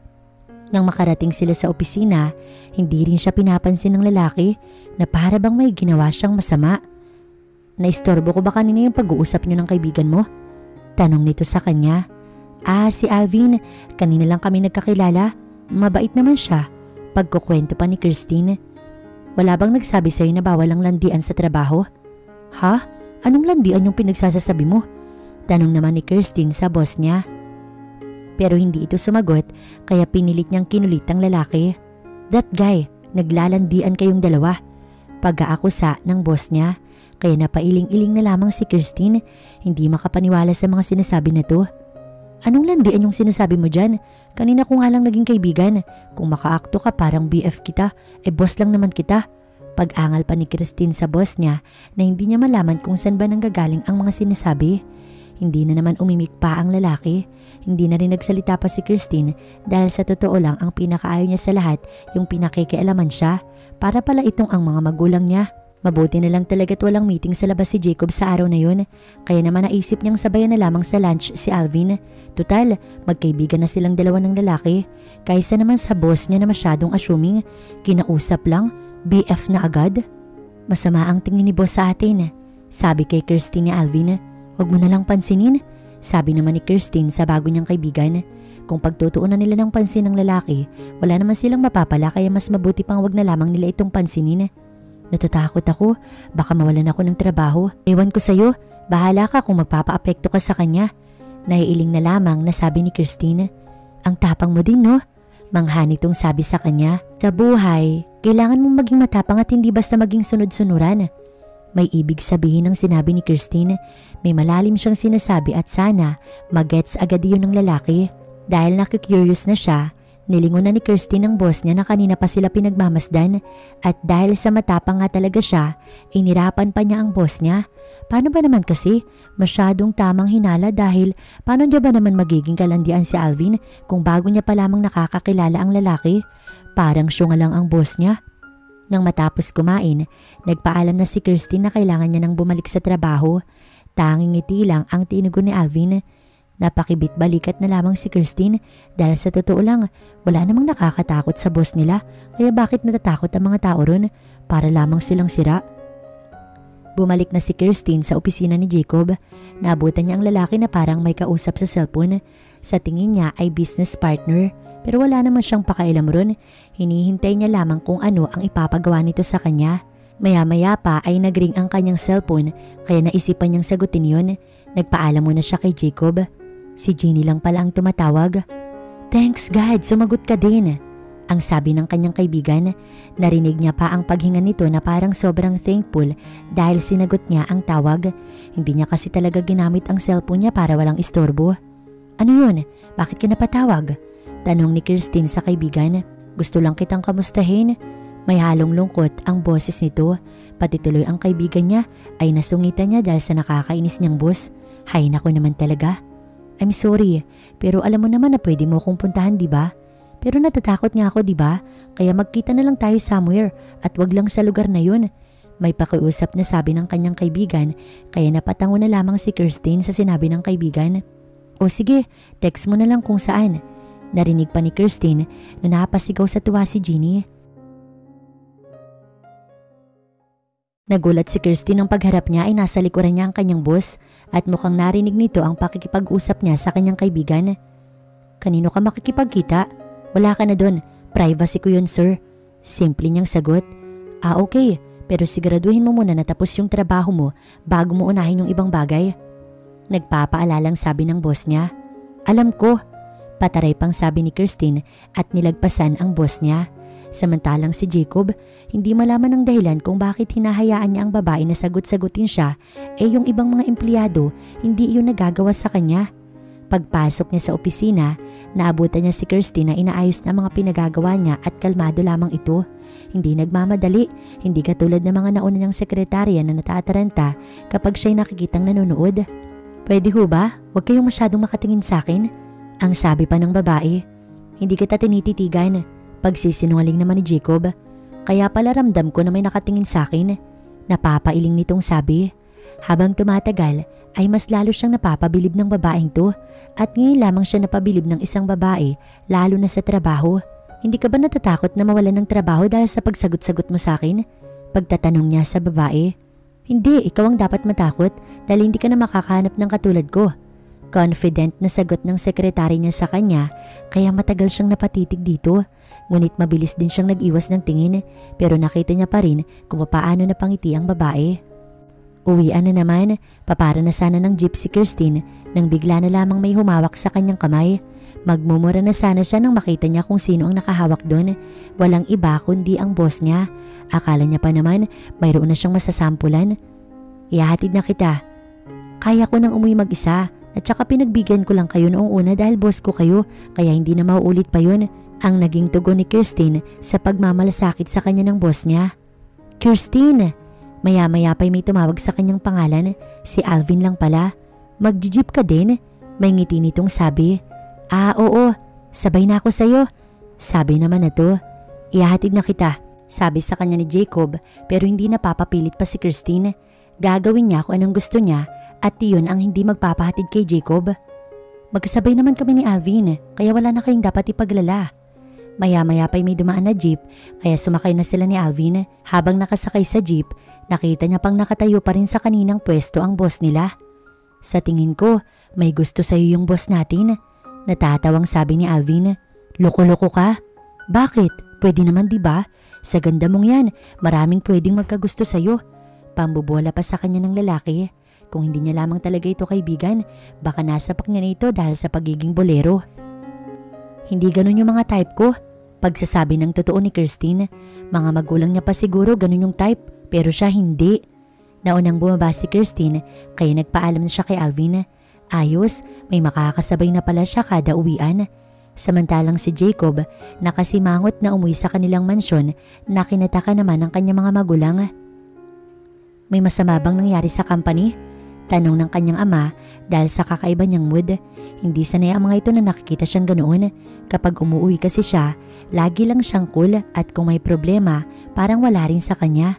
[SPEAKER 1] Nang makarating sila sa opisina, hindi rin siya pinapansin ng lalaki na para bang may ginawa siyang masama. Naistorbo ko ba kanina yung pag-uusap niyo ng kaibigan mo? Tanong nito sa kanya. Si Alvin, kanina lang kami nagkakilala. Mabait naman siya. Pagkukwento pa ni Kirstine. Wala bang nagsabi sa'yo na bawal ang landian sa trabaho? Ha? Anong landian yung pinagsasasabi mo? Tanong naman ni Kirstine sa boss niya. Pero hindi ito sumagot kaya pinilit niyang kinulit ang lalaki. That guy, naglalandian kayong dalawa. Pag-aakusa ng boss niya. Kaya napailing-iling na lamang si Kirstine, hindi makapaniwala sa mga sinasabi na to. Anong landian yung sinasabi mo dyan? Kanina ko nga lang naging kaibigan. Kung makaakto ka parang BF kita, boss lang naman kita. Pag-angal pa ni Kirstine sa boss niya na hindi niya malaman kung saan ba nanggagaling ang mga sinasabi. Hindi na naman umimik pa ang lalaki. Hindi na rin nagsalita pa si Kirstine dahil sa totoo lang ang pinakaayaw niya sa lahat yung pinakikialaman siya. Para pala itong ang mga magulang niya. Mabuti na lang talaga't walang meeting sa labas si Jacob sa araw na yun. Kaya naman naisip niyang sabayan na lamang sa lunch si Alvin. Tutal, magkaibigan na silang dalawa ng lalaki. Kaysa naman sa boss niya na masyadong assuming, kinausap lang, BF na agad. Masama ang tingin ni boss sa atin. Sabi kay Kirstine ni Alvin. Huwag mo na lang pansinin. Sabi naman ni Kirstine sa bago niyang kaibigan. Kung pagtutuunan nila ng pansin ng lalaki, wala naman silang mapapala kaya mas mabuti pang wag na lamang nila itong pansinin. Natatakot ako, baka mawalan ako ng trabaho. Ewan ko sa'yo, bahala ka kung magpapaapekto ka sa kanya. Naiiling na lamang na sabi ni Kirstine. Ang tapang mo din no? Mangha nitong sabi sa kanya. Sa buhay, kailangan mong maging matapang at hindi basta maging sunod-sunuran. May ibig sabihin ng sinabi ni Kirstine. May malalim siyang sinasabi at sana magets agad yun ng lalaki. Dahil nakikurious na siya, nilingon na ni Kirstine ang boss niya na kanina pa sila pinagmamasdan at dahil sa matapang nga talaga siya, inirapan pa niya ang boss niya. Paano ba naman kasi? Masyadong tamang hinala dahil paano niya ba naman magiging kalandian si Alvin kung bago niya pa lamang nakakakilala ang lalaki? Parang syunga lang ang boss niya. Nang matapos kumain, nagpaalam na si Kirstine na kailangan niya nang bumalik sa trabaho. Tanging ngiti lang ang tinugon ni Alvin. Napakibit-balikat na lamang si Kirstine dahil sa totoo lang, wala namang nakakatakot sa boss nila kaya bakit natatakot ang mga tao ron para lamang silang sira. Bumalik na si Kirstine sa opisina ni Jacob. Naabutan niya ang lalaki na parang may kausap sa cellphone. Sa tingin niya ay business partner pero wala naman siyang pakailam ron. Hinihintay niya lamang kung ano ang ipapagawa nito sa kanya. Maya-maya pa ay nagring ang kanyang cellphone kaya naisipan niyang sagutin yun. Nagpaalam muna siya kay Jacob. Si Jeannie lang pala ang tumatawag. Thanks God, sumagot ka din. Ang sabi ng kanyang kaibigan. Narinig niya pa ang paghinga nito na parang sobrang thankful dahil sinagot niya ang tawag. Hindi niya kasi talaga ginamit ang cellphone niya para walang istorbo. Ano yun? Bakit ka napatawag? Tanong ni Kirstine sa kaibigan. Gusto lang kitang kamustahin. May halong lungkot ang boses nito. Pati tuloy ang kaibigan niya ay nasungitan niya dahil sa nakakainis niyang boss. Hay nako naman talaga. I'm sorry, pero alam mo naman na pwede mo akong puntahan, di ba? Pero natatakot nga ako, di ba? Kaya magkita na lang tayo somewhere at wag lang sa lugar na yun. May pakiusap na sabi ng kanyang kaibigan kaya napatango na lamang si Kirstine sa sinabi ng kaibigan. O sige, text mo na lang kung saan. Narinig pa ni Kirstine na napasigaw sa tuwa si Jeannie. Nagulat si Kirsty nang pagharap niya ay nasa likuran niya ang kanyang boss at mukhang narinig nito ang pakikipag-usap niya sa kanyang kaibigan. Kanino ka makikipagkita? Wala ka na doon. Privacy ko yun, sir. Simple niyang sagot. Okay. Pero siguraduhin mo muna na tapos yung trabaho mo bago mo unahin yung ibang bagay. Nagpapaalalang sabi ng boss niya. Alam ko. Pataray pang sabi ni Kirstine at nilagpasan ang boss niya. Samantalang si Jacob, hindi malaman ang dahilan kung bakit hinahayaan niya ang babae na sagot-sagutin siya, yung ibang mga empleyado hindi iyon nagagawa sa kanya. Pagpasok niya sa opisina, naabutan niya si Kirsty na inaayos na mga pinagagawa niya at kalmado lamang ito. Hindi nagmamadali, hindi katulad ng mga nauna niyang sekretarya na natataranta kapag siya'y nakikitang nanonood. Pwede ho ba? Huwag kayong masyadong makatingin sa akin. Ang sabi pa ng babae. Hindi kita tinititigan. Pagsisinungaling naman ni Jacob. Kaya pala ramdam ko na may nakatingin sa akin. Napapailing nitong sabi. Habang tumatagal ay mas lalo siyang napapabilib ng babaeng to at ngayon lamang siya napabilib ng isang babae lalo na sa trabaho. Hindi ka ba natatakot na mawalan ng trabaho dahil sa pagsagot-sagot mo sa akin? Pagtatanong niya sa babae. Hindi, ikaw ang dapat matakot dahil hindi ka na makakahanap ng katulad ko. Confident na sagot ng sekretary niya sa kanya kaya matagal siyang napatitig dito. Ngunit mabilis din siyang nag-iwas ng tingin pero nakita niya pa rin kung paano napangiti ang babae. Uwian na naman, papara na sana ng jeep si Kirstine nang bigla na lamang may humawak sa kanyang kamay. Magmumura na sana siya nang makita niya kung sino ang nakahawak doon. Walang iba kundi ang boss niya. Akala niya pa naman mayroon na siyang masasampulan. Ihahatid na kita. Kaya ko nang umuwi mag-isa at saka pinagbigyan ko lang kayo noong una dahil boss ko kayo kaya hindi na mauulit pa yun. Ang naging tugon ni Kirstine sa pagmamalasakit sa kanya ng boss niya. Kirstine! Maya-maya pa'y may tumawag sa kanyang pangalan. Si Alvin lang pala. Mag-jeep ka din? May ngiti nitong sabi. Oo. Sabay na ako sa'yo. Sabi naman na to. Ihahatid na kita. Sabi sa kanya ni Jacob pero hindi napapapilit pa si Kirstine. Gagawin niya kung anong gusto niya at iyon ang hindi magpapahatid kay Jacob. Magkasabay naman kami ni Alvin kaya wala na kayong dapat ipaglala. Maya-maya pa'y may dumaan na jeep kaya sumakay na sila ni Alvin. Habang nakasakay sa jeep, nakita niya pang nakatayo pa rin sa kaninang pwesto ang boss nila. Sa tingin ko, may gusto sa'yo yung boss natin. Natatawang sabi ni Alvin. Loko-loko ka? Bakit? Pwede naman diba? Sa ganda mong yan, maraming pwedeng magkagusto sa'yo. Pambubola pa sa kanya ng lalaki. Kung hindi niya lamang talaga ito kaibigan, baka nasapak niya na ito dahil sa pagiging bolero. Hindi ganun yung mga type ko. Pagsasabi ng totoo ni Kirstine, mga magulang niya pa siguro ganun yung type, pero siya hindi. Naunang bumaba si Kirstine, kaya nagpaalam na siya kay Alvin. Ayos, may makakasabay na pala siya kada uwian. Samantalang si Jacob, nakasimangot na umuwi sa kanilang mansyon, na kinataka naman ng kanyang mga magulang. May masama bang nangyari sa company? Tanong ng kanyang ama dahil sa kakaiba niyang mood. Hindi sanay ang mga ito na nakikita siyang ganoon. Kapag umuwi kasi siya, lagi lang siyang cool at kung may problema, parang wala rin sa kanya.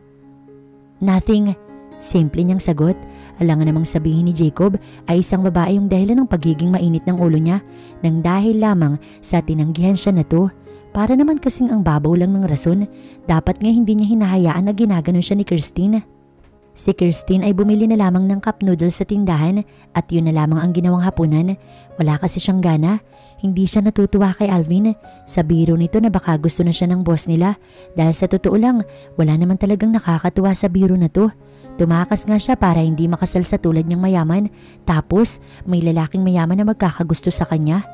[SPEAKER 1] Nothing. Simple niyang sagot. Alangan namang sabihin ni Jacob ay isang babae yung dahilan ng pagiging mainit ng ulo niya nang dahil lamang sa tinanggihan siya na to. Para naman kasing ang babaw lang ng rason. Dapat nga hindi niya hinahayaan na ginaganon siya ni Kirstine. Si Kirstine ay bumili na lamang ng cup noodles sa tindahan at yun na lamang ang ginawang hapunan. Wala kasi siyang gana. Hindi siya natutuwa kay Alvin. Sa biro nito na baka gusto na siya ng boss nila. Dahil sa totoo lang, wala naman talagang nakakatuwa sa biro na to. Tumakas nga siya para hindi makasal sa tulad niyang mayaman. Tapos, may lalaking mayaman na magkakagusto sa kanya.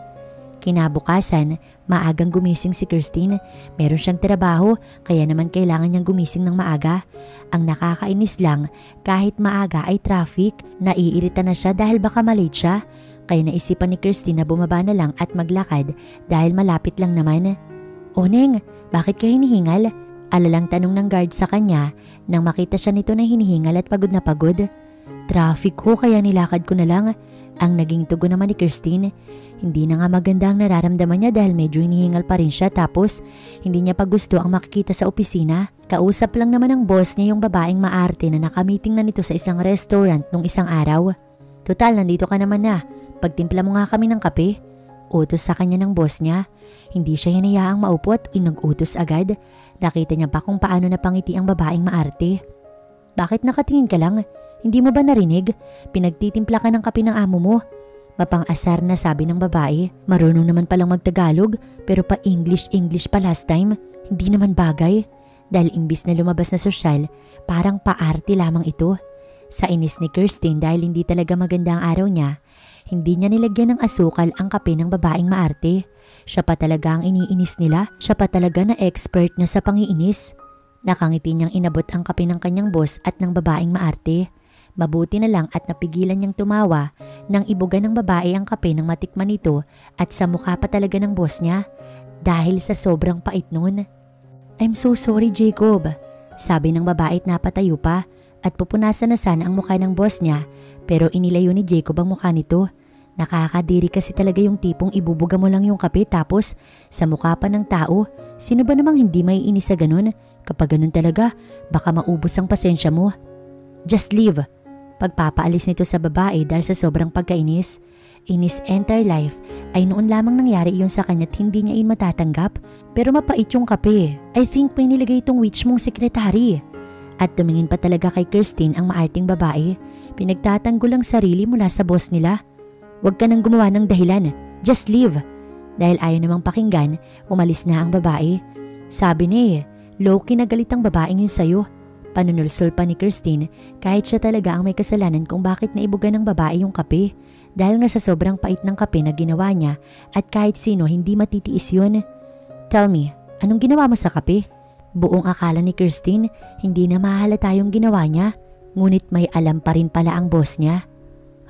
[SPEAKER 1] Kinabukasan, maagang gumising si Kirstine. Meron siyang trabaho kaya naman kailangan niyang gumising ng maaga. Ang nakakainis lang, kahit maaga ay traffic, naiirita na siya dahil baka malate siya. Kaya naisipan ni Kirstine na bumaba na lang at maglakad dahil malapit lang naman. Oneng, bakit ka hinihingal? Alalang tanong ng guard sa kanya nang makita siya nito na hinihingal at pagod na pagod. Traffic ho kaya nilakad ko na lang. Ang naging tugon naman ni Kirstine. Hindi na nga maganda ang nararamdaman niya dahil medyo hinihingal pa rin siya tapos hindi niya pa gusto ang makikita sa opisina. Kausap lang naman ng boss niya yung babaeng maarte na nakamiting na nito sa isang restaurant nung isang araw. Total, nandito ka naman na. Pagtimpla mo nga kami ng kape. Utos sa kanya ng boss niya. Hindi siya hinayaang maupo at nag-utos agad. Nakita niya pa kung paano napangiti ang babaeng maarte. Bakit nakatingin ka lang? Hindi mo ba narinig? Pinagtitimpla ka ng kape ng amo mo. Mapang-asar na sabi ng babae. Marunong naman palang magtagalog pero pa English pa last time. Hindi naman bagay. Dahil imbis na lumabas na sosyal, parang paarte lamang ito. Sa inis ni Kirsten dahil hindi talaga maganda ang araw niya, hindi niya nilagyan ng asukal ang kape ng babaeng maarte. Siya pa talaga ang iniinis nila. Siya pa talaga na expert na sa pangiinis. Nakangiti niyang inabot ang kape ng kanyang boss at ng babaeng maarte. Mabuti na lang at napigilan niyang tumawa nang ibuga ng babae ang kape ng matikman nito at sa mukha pa talaga ng boss niya dahil sa sobrang pait nun. I'm so sorry, Jacob, sabi ng babae at napatayo pa at pupunasan na sana ang mukha ng boss niya pero inilayo ni Jacob ang mukha nito. Nakakadiri kasi talaga yung tipong ibubuga mo lang yung kape tapos sa mukha pa ng tao. Sino ba namang hindi maiinis sa ganun? Kapag ganun talaga, baka maubos ang pasensya mo. Just leave. Pagpapaalis nito sa babae dahil sa sobrang pagkainis. In his entire life ay noon lamang nangyari iyon sa kanya at hindi niya iyon matatanggap. Pero mapait yung kape. I think may nilagay itong witch mong sekretary. At tumingin pa talaga kay Kirsten ang maarting babae. Pinagtatanggol ang sarili mula sa boss nila. Huwag ka nang gumawa ng dahilan. Just leave. Dahil ayaw namang pakinggan, umalis na ang babae. Sabi niya low-key na galit ang babaeng yun sa'yo. Panunulsol pa ni Kirsten kahit siya talaga ang may kasalanan kung bakit naibuga ng babae yung kape. Dahil nga sa sobrang pait ng kape na ginawa niya at kahit sino hindi matitiis yun. Tell me, anong ginawa mo sa kape? Buong akala ni Kirsten, hindi na mahalata yung ginawa niya. Ngunit may alam pa rin pala ang boss niya.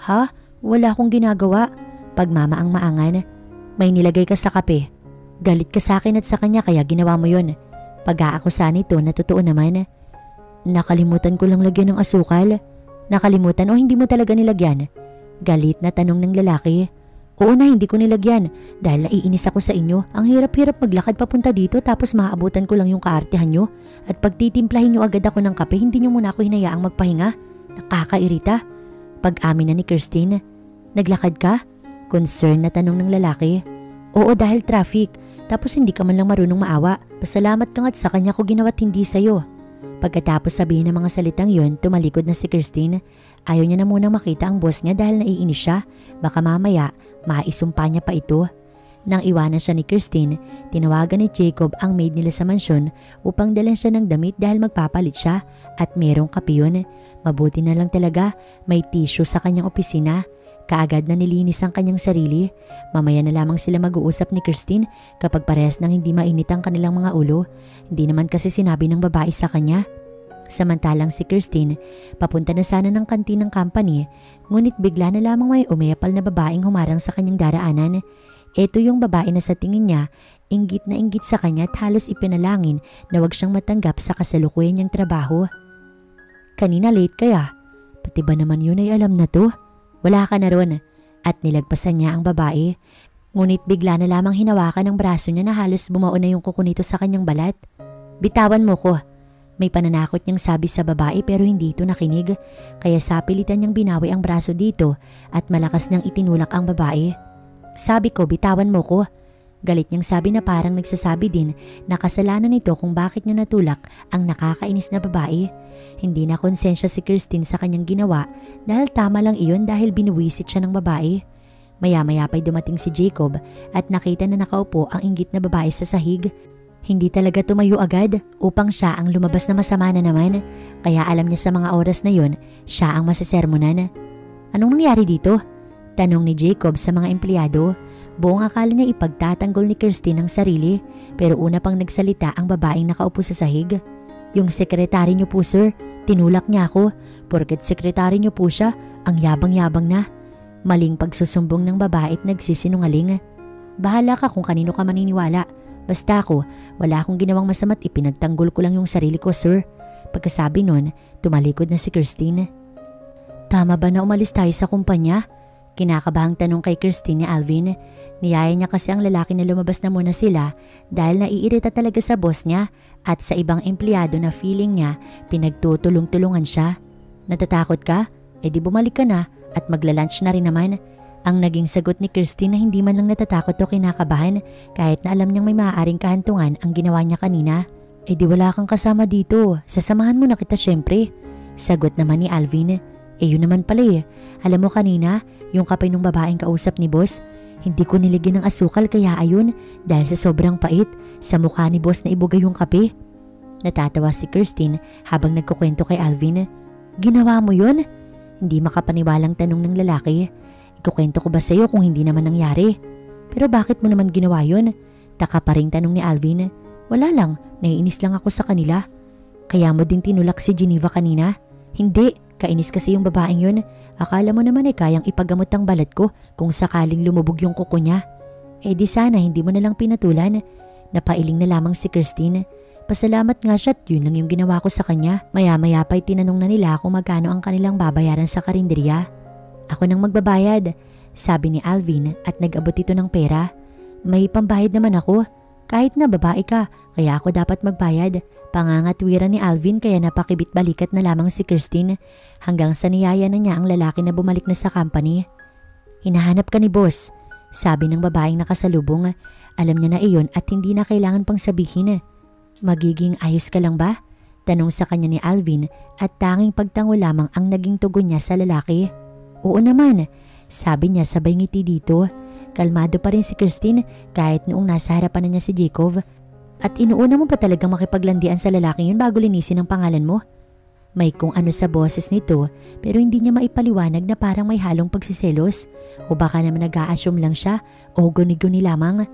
[SPEAKER 1] Ha? Wala akong ginagawa. Pagmama ang maangan. May nilagay ka sa kape. Galit ka sa akin at sa kanya kaya ginawa mo yun. Pag-aakusa nito na totoo naman. Nakalimutan ko lang lagyan ng asukal. Nakalimutan o hindi mo talaga nilagyan? Galit na tanong ng lalaki. Oo na, hindi ko nilagyan dahil naiinis ako sa inyo. Ang hirap-hirap maglakad papunta dito tapos maaabutan ko lang yung kaartehan nyo at pagtitimplahin nyo agad ako ng kape hindi nyo muna ako hinayaang magpahinga. Nakakairita. Pag-amin na ni Kirsten. Naglakad ka? Concern na tanong ng lalaki. Oo, dahil traffic. Tapos hindi ka man lang marunong maawa. Pasalamat ka nga't sa kanya ko ginawa't hindi sa'yo. Pagkatapos sabihin ng mga salitang yon, tumalikod na si Kirsten. Ayaw niya na munang makita ang boss niya dahil naiinis siya. Baka mamaya, maisumpa niya pa ito. Nang iwanan siya ni Kirsten, tinawagan ni Jacob ang maid nila sa mansyon upang dalhan siya ng damit dahil magpapalit siya at merong kape yun. Mabuti na lang talaga, may tissue sa kanyang opisina. Kaagad na nilinis ang kanyang sarili. Mamaya na lamang sila mag-uusap ni Kirsten kapag parehas nang hindi mainit ang kanilang mga ulo. Hindi naman kasi sinabi ng babae sa kanya. Samantalang si Kirsten, papunta na sana ng kantin ng company, ngunit bigla na lamang may umepal na babaeng humarang sa kanyang daraanan. Ito yung babae na sa tingin niya, inggit na inggit sa kanya at halos ipinalangin na wag siyang matanggap sa kasalukuyan niyang trabaho. Kanina late kaya? Pati ba naman yun ay alam na to? Wala ka na ron. At nilagpasan niya ang babae. Ngunit bigla na lamang hinawakan ng braso niya na halos bumao na yung kuko nito sa kanyang balat. Bitawan mo ko. May pananakot niyang sabi sa babae pero hindi ito nakinig. Kaya sapilitan niyang binawi ang braso dito at malakas niyang itinulak ang babae. Sabi ko, bitawan mo ko. Galit niyang sabi na parang nagsasabi din na kasalanan nito kung bakit niya natulak ang nakakainis na babae. Hindi na konsensya si Kirsten sa kanyang ginawa dahil tama lang iyon dahil binuwisit siya ng babae. Maya-maya pa'y dumating si Jacob at nakita na nakaupo ang inggit na babae sa sahig. Hindi talaga tumayo agad upang siya ang lumabas na masama na naman. Kaya alam niya sa mga oras na yon, siya ang masisermonan. Anong nangyari dito? Tanong ni Jacob sa mga empleyado. Buong akala niya ipagtatanggol ni Kirsten ang sarili pero una pang nagsalita ang babaeng nakaupo sa sahig. Yung sekretary niyo po sir, tinulak niya ako. Porket sekretary niyo po siya, ang yabang-yabang na. Maling pagsusumbong ng babae at nagsisinungaling. Bahala ka kung kanino ka maniniwala. Basta ako, wala akong ginawang masama't ipinagtanggol ko lang yung sarili ko sir. Pagkasabi nun, tumalikod na si Kirsten. Tama ba na umalis tayo sa kumpanya? Kinakabahang tanong kay Kirsten ni Alvin. Niyaya niya kasi ang lalaki na lumabas na muna sila dahil naiirita talaga sa boss niya at sa ibang empleyado na feeling niya pinagtutulong-tulungan siya. Natatakot ka? E di bumalik ka na at magla-lunch na rin naman. Ang naging sagot ni Kirsten na hindi man lang natatakot o kinakabahan kahit na alam niyang may maaaring kahantungan ang ginawa niya kanina. E di wala kang kasama dito, sasamahan mo na kita syempre. Sagot naman ni Alvin. Yun naman pala eh. Alam mo kanina, yung kape ng babaeng kausap ni boss, hindi ko niligyan ng asukal kaya ayun dahil sa sobrang pait sa mukha ni boss na ibugay yung kape. Natatawa si Kirstine habang nagkukwento kay Alvin. Ginawa mo yun? Hindi makapaniwalang tanong ng lalaki. Ikukwento ko ba sa'yo kung hindi naman nangyari? Pero bakit mo naman ginawa yun? Taka pa ring tanong ni Alvin. Wala lang, naiinis lang ako sa kanila. Kaya mo din tinulak si Geneva kanina? Hindi, kainis kasi yung babaeng yun. Akala mo naman kayang ipagamot ang balat ko kung sakaling lumubog yung kuko niya. Di sana hindi mo na lang pinatulan. Napailing na lamang si Kirstine. Pasalamat nga siya at yun lang yung ginawa ko sa kanya. Maya-maya pa'y tinanong na nila kung magkano ang kanilang babayaran sa karinderya. Ako nang magbabayad, sabi ni Alvin at nag-abot ito ng pera. May pambayad naman ako. Kahit na babae ka, kaya ako dapat magbayad. Pangangatwiran ni Alvin kaya napakibit-balikat na lamang si Kirstine hanggang sa niyaya na niya ang lalaki na bumalik na sa company. Hinahanap ka ni boss, sabi ng babaeng nakasalubong. Alam niya na iyon at hindi na kailangan pang sabihin. Magiging ayos ka lang ba? Tanong sa kanya ni Alvin at tanging pagtango lamang ang naging tugon niya sa lalaki. Oo naman, sabi niya sabay ngiti dito. Kalmado pa rin si Kirstine kahit noong nasa harapan na niya si Jacob. At inuuna mo pa talagang makipaglandian sa lalaking yun bago linisin ang pangalan mo? May kung ano sa boses nito pero hindi niya maipaliwanag na parang may halong pagsiselos o baka naman nag-a-assume lang siya o guni-guni lamang.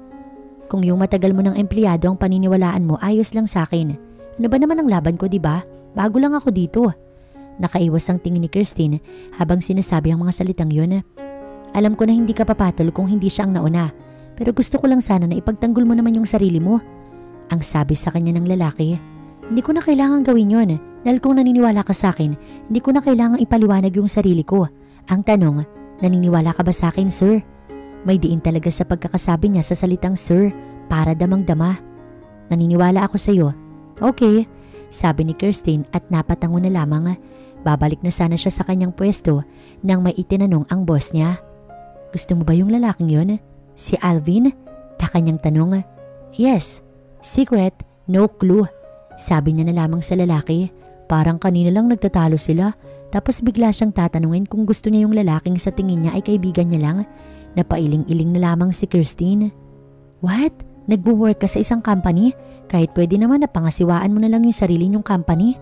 [SPEAKER 1] Kung yung matagal mo ng empleyado ang paniniwalaan mo, ayos lang sa akin. Ano ba naman ang laban ko, diba? Bago lang ako dito. Nakaiwas ang tingin ni Kirstine habang sinasabi ang mga salitang yun. Alam ko na hindi ka papatol kung hindi siya ang nauna. Pero gusto ko lang sana na ipagtanggol mo naman yung sarili mo. Ang sabi sa kanya ng lalaki. Hindi ko na kailangan gawin yun. Dahil kung naniniwala ka sa akin, hindi ko na kailangan ipaliwanag yung sarili ko. Ang tanong, naniniwala ka ba sa akin, sir? May diin talaga sa pagkakasabi niya sa salitang sir para damang-dama. Naniniwala ako sa iyo. Okay, sabi ni Kirstine at napatango na lamang. Babalik na sana siya sa kanyang pwesto nang may itinanong ang boss niya. Gusto mo ba yung lalaking yun? Si Alvin? Kanyang tanong. Yes. Secret, no clue. Sabi niya na lamang sa lalaki. Parang kanina lang nagtatalo sila. Tapos bigla siyang tatanungin kung gusto niya yung lalaking sa tingin niya ay kaibigan niya lang. Napailing-iling na lamang si Kirstine. What? Nagbo-work ka sa isang company? Kahit pwede naman na pangasiwaan mo na lang yung sarili niyong company?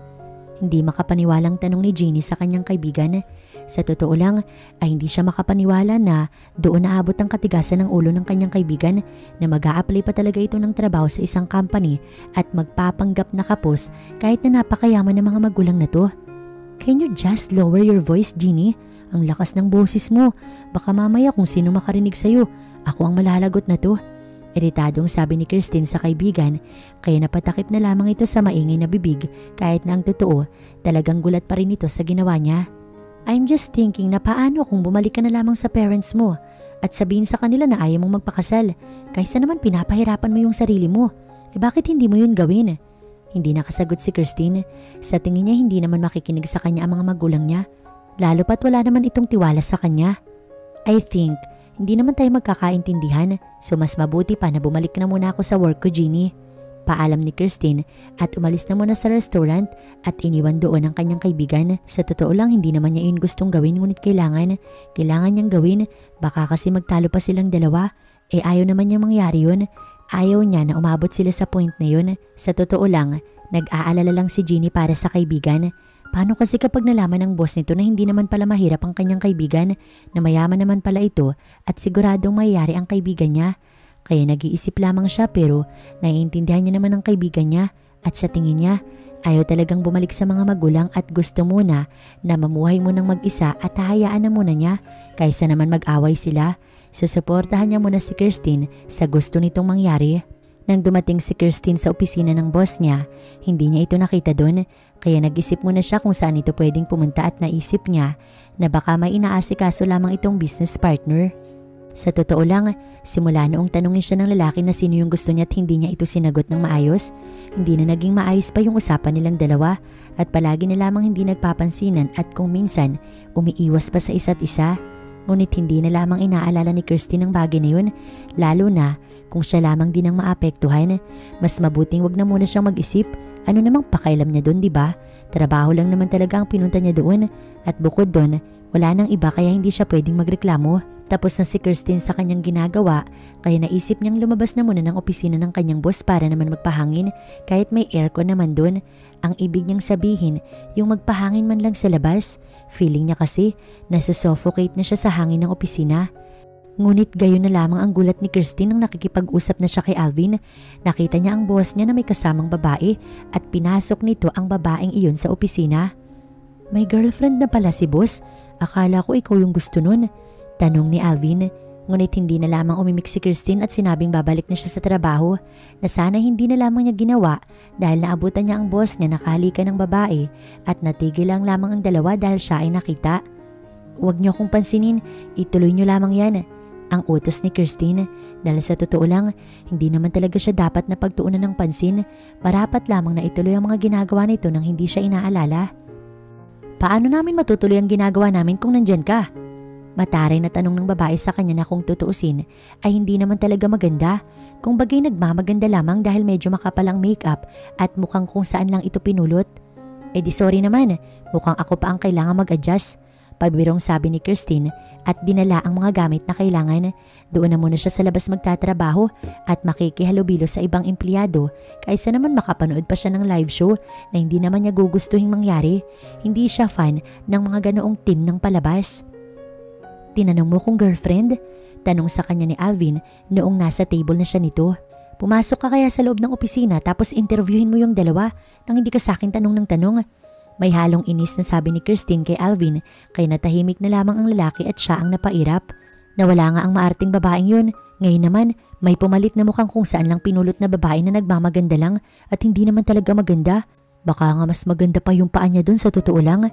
[SPEAKER 1] Hindi makapaniwalang tanong ni Jeannie sa kanyang kaibigan. Sa totoo lang ay hindi siya makapaniwala na doon naabot ang katigasan ng ulo ng kanyang kaibigan na mag-a-apply pa talaga ito ng trabaho sa isang company at magpapanggap na kapos kahit na napakayaman ng mga magulang na to. Can you just lower your voice, Jeannie? Ang lakas ng boses mo. Baka mamaya kung sino makarinig sa'yo, ako ang malalagot na to. Iritadong sabi ni Kirstine sa kaibigan kaya napatakip na lamang ito sa maingay na bibig kahit na ang totoo talagang gulat pa rin ito sa ginawa niya. I'm just thinking na paano kung bumalik ka na lamang sa parents mo at sabihin sa kanila na ayaw mong magpakasal kaysa naman pinapahirapan mo yung sarili mo. Bakit hindi mo yun gawin? Hindi nakasagot si Kirstine. Sa tingin niya hindi naman makikinig sa kanya ang mga magulang niya. Lalo pat wala naman itong tiwala sa kanya. I think, hindi naman tayo magkakaintindihan so mas mabuti pa na bumalik na muna ako sa work ko, Jeannie. Paalam ni Kirstine at umalis na muna sa restaurant at iniwan doon ang kanyang kaibigan. Sa totoo lang hindi naman niya yun gustong gawin ngunit kailangan niyang gawin. Baka kasi magtalo pa silang dalawa. Ayaw naman niyang mangyari yun. Ayaw niya na umabot sila sa point na yun. Sa totoo lang, nag-aalala lang si Jeannie para sa kaibigan. Paano kasi kapag nalaman ng boss nito na hindi naman pala mahirap ang kanyang kaibigan, na mayaman naman pala ito at siguradong mayayari ang kaibigan niya? Kaya nag-iisip lamang siya pero naiintindihan niya naman ang kaibigan niya at sa tingin niya ayaw talagang bumalik sa mga magulang at gusto muna na mamuhay munang mag-isa at hahayaan na muna niya kaysa naman mag-away sila. Susuportahan niya muna si Kirstine sa gusto nitong mangyari. Nang dumating si Kirstine sa opisina ng boss niya, hindi niya ito nakita doon kaya nag-isip muna siya kung saan ito pwedeng pumunta at naisip niya na baka may inaasikaso lamang itong business partner. Sa totoo lang, simula noong tanungin siya ng lalaki na sino yung gusto niya at hindi niya ito sinagot ng maayos, hindi na naging maayos pa yung usapan nilang dalawa at palagi na lamang hindi nagpapansinan at kung minsan umiiwas pa sa isa't isa. Ngunit hindi na lamang inaalala ni Kirstine ang bagay na yun, lalo na kung siya lamang din ang maapektuhan. Mas mabuting wag na muna siyang mag-isip Ano namang pakailam niya doon, di ba? Trabaho lang naman talaga ang pinunta niya doon at bukod doon, wala nang iba kaya hindi siya pwedeng magreklamo. Tapos na si Kirsten sa kanyang ginagawa kaya naisip niyang lumabas na muna ng opisina ng kanyang boss para naman magpahangin kahit may aircon naman doon. Ang ibig niyang sabihin, yung magpahangin man lang sa labas. Feeling niya kasi nasusuffocate na siya sa hangin ng opisina. Ngunit gayon na lamang ang gulat ni Kirsten nang nakikipag-usap na siya kay Alvin. Nakita niya ang boss niya na may kasamang babae at pinasok nito ang babaeng iyon sa opisina. May girlfriend na pala si boss. Akala ko ikaw yung gusto nun. Tanong ni Alvin. Ngunit hindi na lamang umimik si Kirsten at sinabing babalik na siya sa trabaho na sana hindi na lamang niya ginawa dahil naabutan niya ang boss niya nakahalikan ng babae at natigil lang lamang ang dalawa dahil siya ay nakita. Huwag niyo akong pansinin, ituloy niyo lamang yan. Ang utos ni Kirsten dahil sa totoo lang, hindi naman talaga siya dapat na pagtuunan ng pansin. Marapat lamang na ituloy ang mga ginagawa nito nang hindi siya inaalala. Paano namin matutuloy ang ginagawa namin kung nandyan ka? Mataray na tanong ng babae sa kanya na kung tutuusin ay hindi naman talaga maganda. Kung bagay nagmamaganda lamang dahil medyo makapal ang makeup at mukhang kung saan lang ito pinulot. Eh di sorry naman, mukhang ako pa ang kailangan mag-adjust. Pabirong sabi ni Kirsten at dinala ang mga gamit na kailangan. Doon na muna siya sa labas magtatrabaho at makikihalubilo sa ibang empleyado kaysa naman makapanood pa siya ng live show na hindi naman niya gugustuhin mangyari. Hindi siya fan ng mga ganoong team ng palabas. Tinanong mo kung girlfriend? Tanong sa kanya ni Alvin noong nasa table na siya nito. Pumasok ka kaya sa loob ng opisina tapos interviewin mo yung dalawa nang hindi ka sa akin tanong ng tanong. May halong inis na sabi ni Kirsten kay Alvin kaya natahimik na lamang ang lalaki at siya ang napairap. Nawala nga ang maarting babaeng yun. Ngayon naman, may pumalit na mukhang kung saan lang pinulot na babae na nagmamaganda lang at hindi naman talaga maganda. Baka nga mas maganda pa yung paa niya dun sa totoo lang.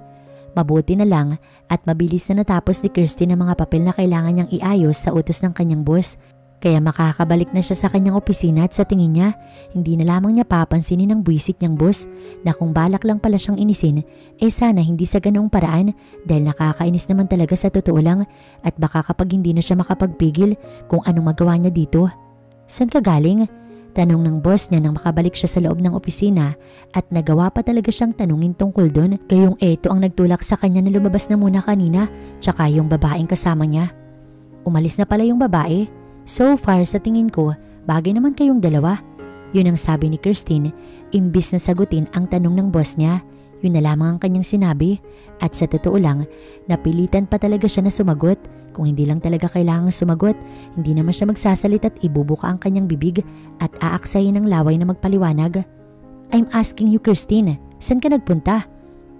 [SPEAKER 1] Mabuti na lang at mabilis na natapos ni Kirsten ang mga papel na kailangan niyang iayos sa utos ng kanyang boss. Kaya makakabalik na siya sa kanyang opisina at sa tingin niya, hindi na lamang niya papansinin ang buwisit niyang boss na kung balak lang pala siyang inisin, sana hindi sa ganoong paraan dahil nakakainis naman talaga sa totoo lang at baka kapag hindi na siya makapagpigil kung anong magawa niya dito. Saan ka galing? Tanong ng boss niya nang makabalik siya sa loob ng opisina at nagawa pa talaga siyang tanungin tungkol doon gayong eto ang nagtulak sa kanya na lumabas na muna kanina tsaka yung babaeng kasama niya. Umalis na pala yung babae. So far sa tingin ko, bagay naman kayong dalawa. Yun ang sabi ni Kirsten, imbis na sagutin ang tanong ng boss niya. Yun na lamang ang kanyang sinabi at sa totoo lang, napilitan pa talaga siya na sumagot. Kung hindi lang talaga kailangang sumagot, hindi naman siya magsasalit at ibubuka ang kanyang bibig at aaksayin ng laway na magpaliwanag. I'm asking you, Kirsten, saan ka nagpunta?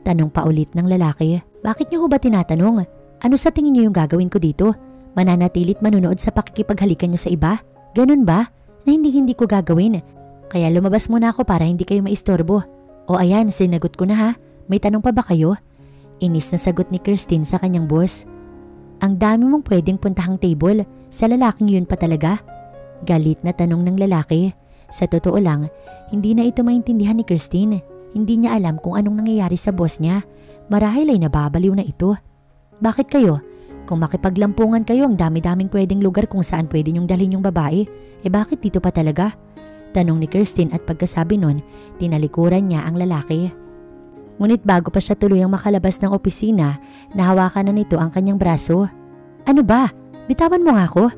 [SPEAKER 1] Tanong pa ulit ng lalaki. Bakit niyo ho ba tinatanong? Ano sa tingin niyo yung gagawin ko dito? Mananatilit manunood sa pakikipaghalikan niyo sa iba? Ganun ba? Na hindi ko gagawin. Kaya lumabas muna ako para hindi kayo maistorbo. O ayan, sinagot ko na ha. May tanong pa ba kayo? Inis na sagot ni Kirsten sa kanyang boss. Ang dami mong pwedeng puntahang table. Sa lalaking yun pa talaga? Galit na tanong ng lalaki. Sa totoo lang, hindi na ito maintindihan ni Kirsten. Hindi niya alam kung anong nangyayari sa boss niya. Marahil ay nababaliw na ito. Bakit kayo? Kung makipaglampungan kayo, ang dami-daming pwedeng lugar kung saan pwede niyong dalhin yung babae. Bakit dito pa talaga? Tanong ni Kirsten at pagkasabi nun, tinalikuran niya ang lalaki. Ngunit bago pa siya tuluyang makalabas ng opisina, nahawakan na nito ang kanyang braso. Ano ba? Bitawan mo nga ako?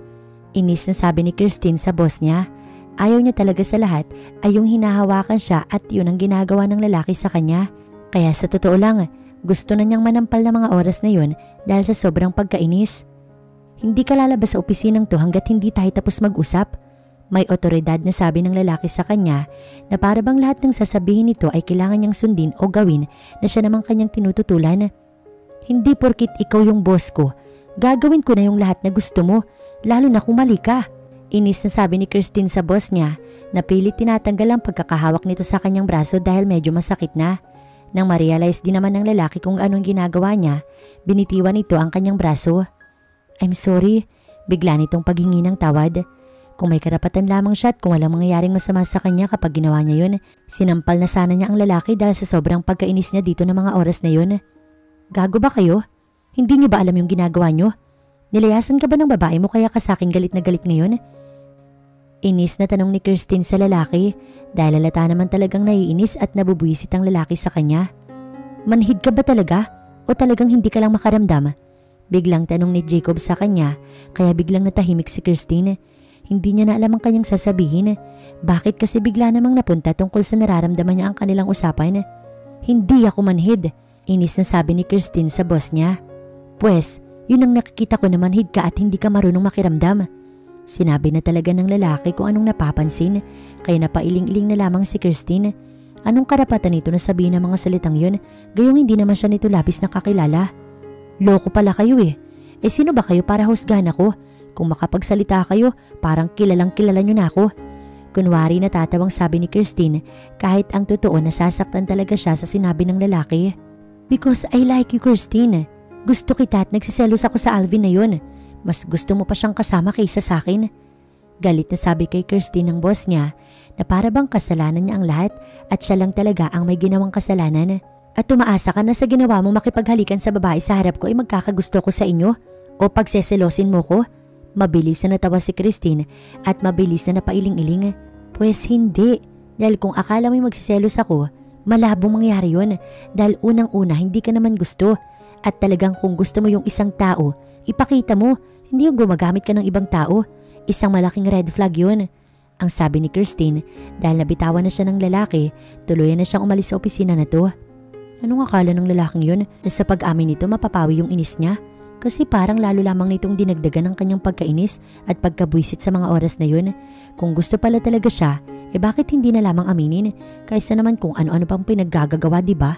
[SPEAKER 1] Inis na sabi ni Kirsten sa boss niya. Ayaw niya talaga sa lahat ay yung hinahawakan siya at yun ang ginagawa ng lalaki sa kanya. Kaya sa totoo lang, gusto na niyang manampal na mga oras na yun dahil sa sobrang pagkainis. Hindi ka lalabas sa opisinang to hanggat hindi tayo tapos mag-usap. May otoridad na sabi ng lalaki sa kanya na para bang lahat ng sasabihin nito ay kailangan niyang sundin o gawin na siya namang kanyang tinututulan. Hindi porkit ikaw yung boss ko, gagawin ko na yung lahat na gusto mo, lalo na kung mali ka. Inis na sabi ni Kirsten sa boss niya na pilit tinatanggal ang pagkakahawak nito sa kanyang braso dahil medyo masakit na. Nang ma-realize din naman ng lalaki kung anong ginagawa niya, binitiwan nito ang kanyang braso. I'm sorry, bigla nitong paghingi ng tawad. Kung may karapatan lamang siya at kung walang mangyayaring masama sa kanya kapag ginawa niya yun, sinampal na sana niya ang lalaki dahil sa sobrang pagkainis niya dito ng mga oras na yun. Gago ba kayo? Hindi niyo ba alam yung ginagawa niyo? Nilayasan ka ba ng babae mo kaya ka sa akin galit na galit ngayon? Inis na tanong ni Christine sa lalaki dahil halata naman talagang naiinis at nabubwisit ang lalaki sa kanya. Manhid ka ba talaga o talagang hindi ka lang makaramdam? Biglang tanong ni Jacob sa kanya kaya biglang natahimik si Christine. Hindi niya na alam ang kanyang sasabihin. Bakit kasi bigla namang napunta tungkol sa nararamdaman niya ang kanilang usapan? Hindi ako manhid, inis na sabi ni Christine sa boss niya. Pwes, yun ang nakikita ko na manhid ka at hindi ka marunong makiramdam. Sinabi na talaga ng lalaki kung anong napapansin kaya napailing-iling na lamang si Christine. Anong karapatan nito na sabihin ng mga salitang yun gayong hindi naman siya nito labis nakakilala? Loko pala kayo eh. Sino ba kayo para husgahan ako? Kung makapagsalita kayo, parang kilalang kilala nyo na ako. Kunwari natatawang sabi ni Christine kahit ang totoo nasasaktan talaga siya sa sinabi ng lalaki. Because I like you, Christine. Gusto kita at nagsiselos ako sa Alvin na yun. Mas gusto mo pa siyang kasama kaysa sa akin. Galit na sabi kay Christine ng boss niya na para bang kasalanan niya ang lahat at siya lang talaga ang may ginawang kasalanan. At tumaasa ka na sa ginawa mo makipaghalikan sa babae sa harap ko ay magkakagusto ko sa inyo o pagseselosin mo ko? Mabilis na natawa si Christine at mabilis na napailing-iling. Pues hindi, dahil kung akala mo'y magsiselos ako, malabong mangyari yun dahil unang-una hindi ka naman gusto at talagang kung gusto mo yung isang tao, ipakita mo, hindi yung gumagamit ka ng ibang tao. Isang malaking red flag yun. Ang sabi ni Christine dahil nabitawan na siya ng lalaki, tuluyan na siyang umalis sa opisina na to. Anong akala ng lalaking yun na sa pag-amin nito mapapawi yung inis niya? Kasi parang lalo lamang nitong dinagdagan ng kanyang pagkainis at pagkabwisit sa mga oras na yun. Kung gusto pala talaga siya, bakit hindi na lamang aminin? Kaysa naman kung ano-ano pang pinaggagawa, diba?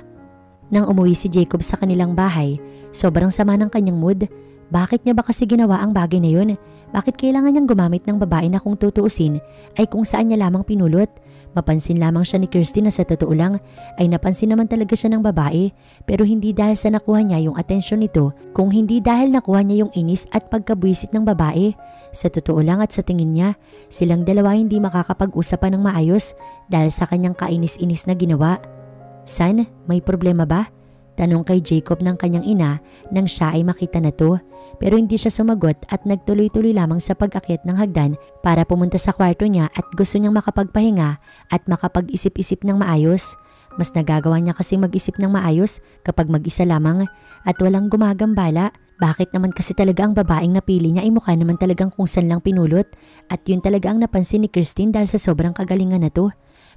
[SPEAKER 1] Nang umuwi si Jacob sa kanilang bahay, sobrang sama ng kanyang mood. Bakit niya ba kasi ginawa ang bagay na yun? Bakit kailangan niyang gumamit ng babae na kung tutuusin ay kung saan niya lamang pinulot? Mapansin lamang siya ni Christine na sa totoo lang ay napansin naman talaga siya ng babae pero hindi dahil sa nakuha niya yung atensyon nito kung hindi dahil nakuha niya yung inis at pagkabwisit ng babae. Sa totoo lang at sa tingin niya, silang dalawa hindi makakapag-usapan ng maayos dahil sa kanyang kainis-inis na ginawa. San, may problema ba? Tanong kay Jacob ng kanyang ina nang siya ay makita na to. Pero hindi siya sumagot at nagtuloy-tuloy lamang sa pag-akyat ng hagdan para pumunta sa kwarto niya at gusto niyang makapagpahinga at makapag-isip-isip ng maayos. Mas nagagawa niya kasi mag-isip ng maayos kapag mag-isa lamang at walang gumagambala. Bakit naman kasi talaga ang babaeng napili niya ay mukha naman talagang kung saan lang pinulot at yun talaga ang napansin ni Christine dahil sa sobrang kagalingan na to.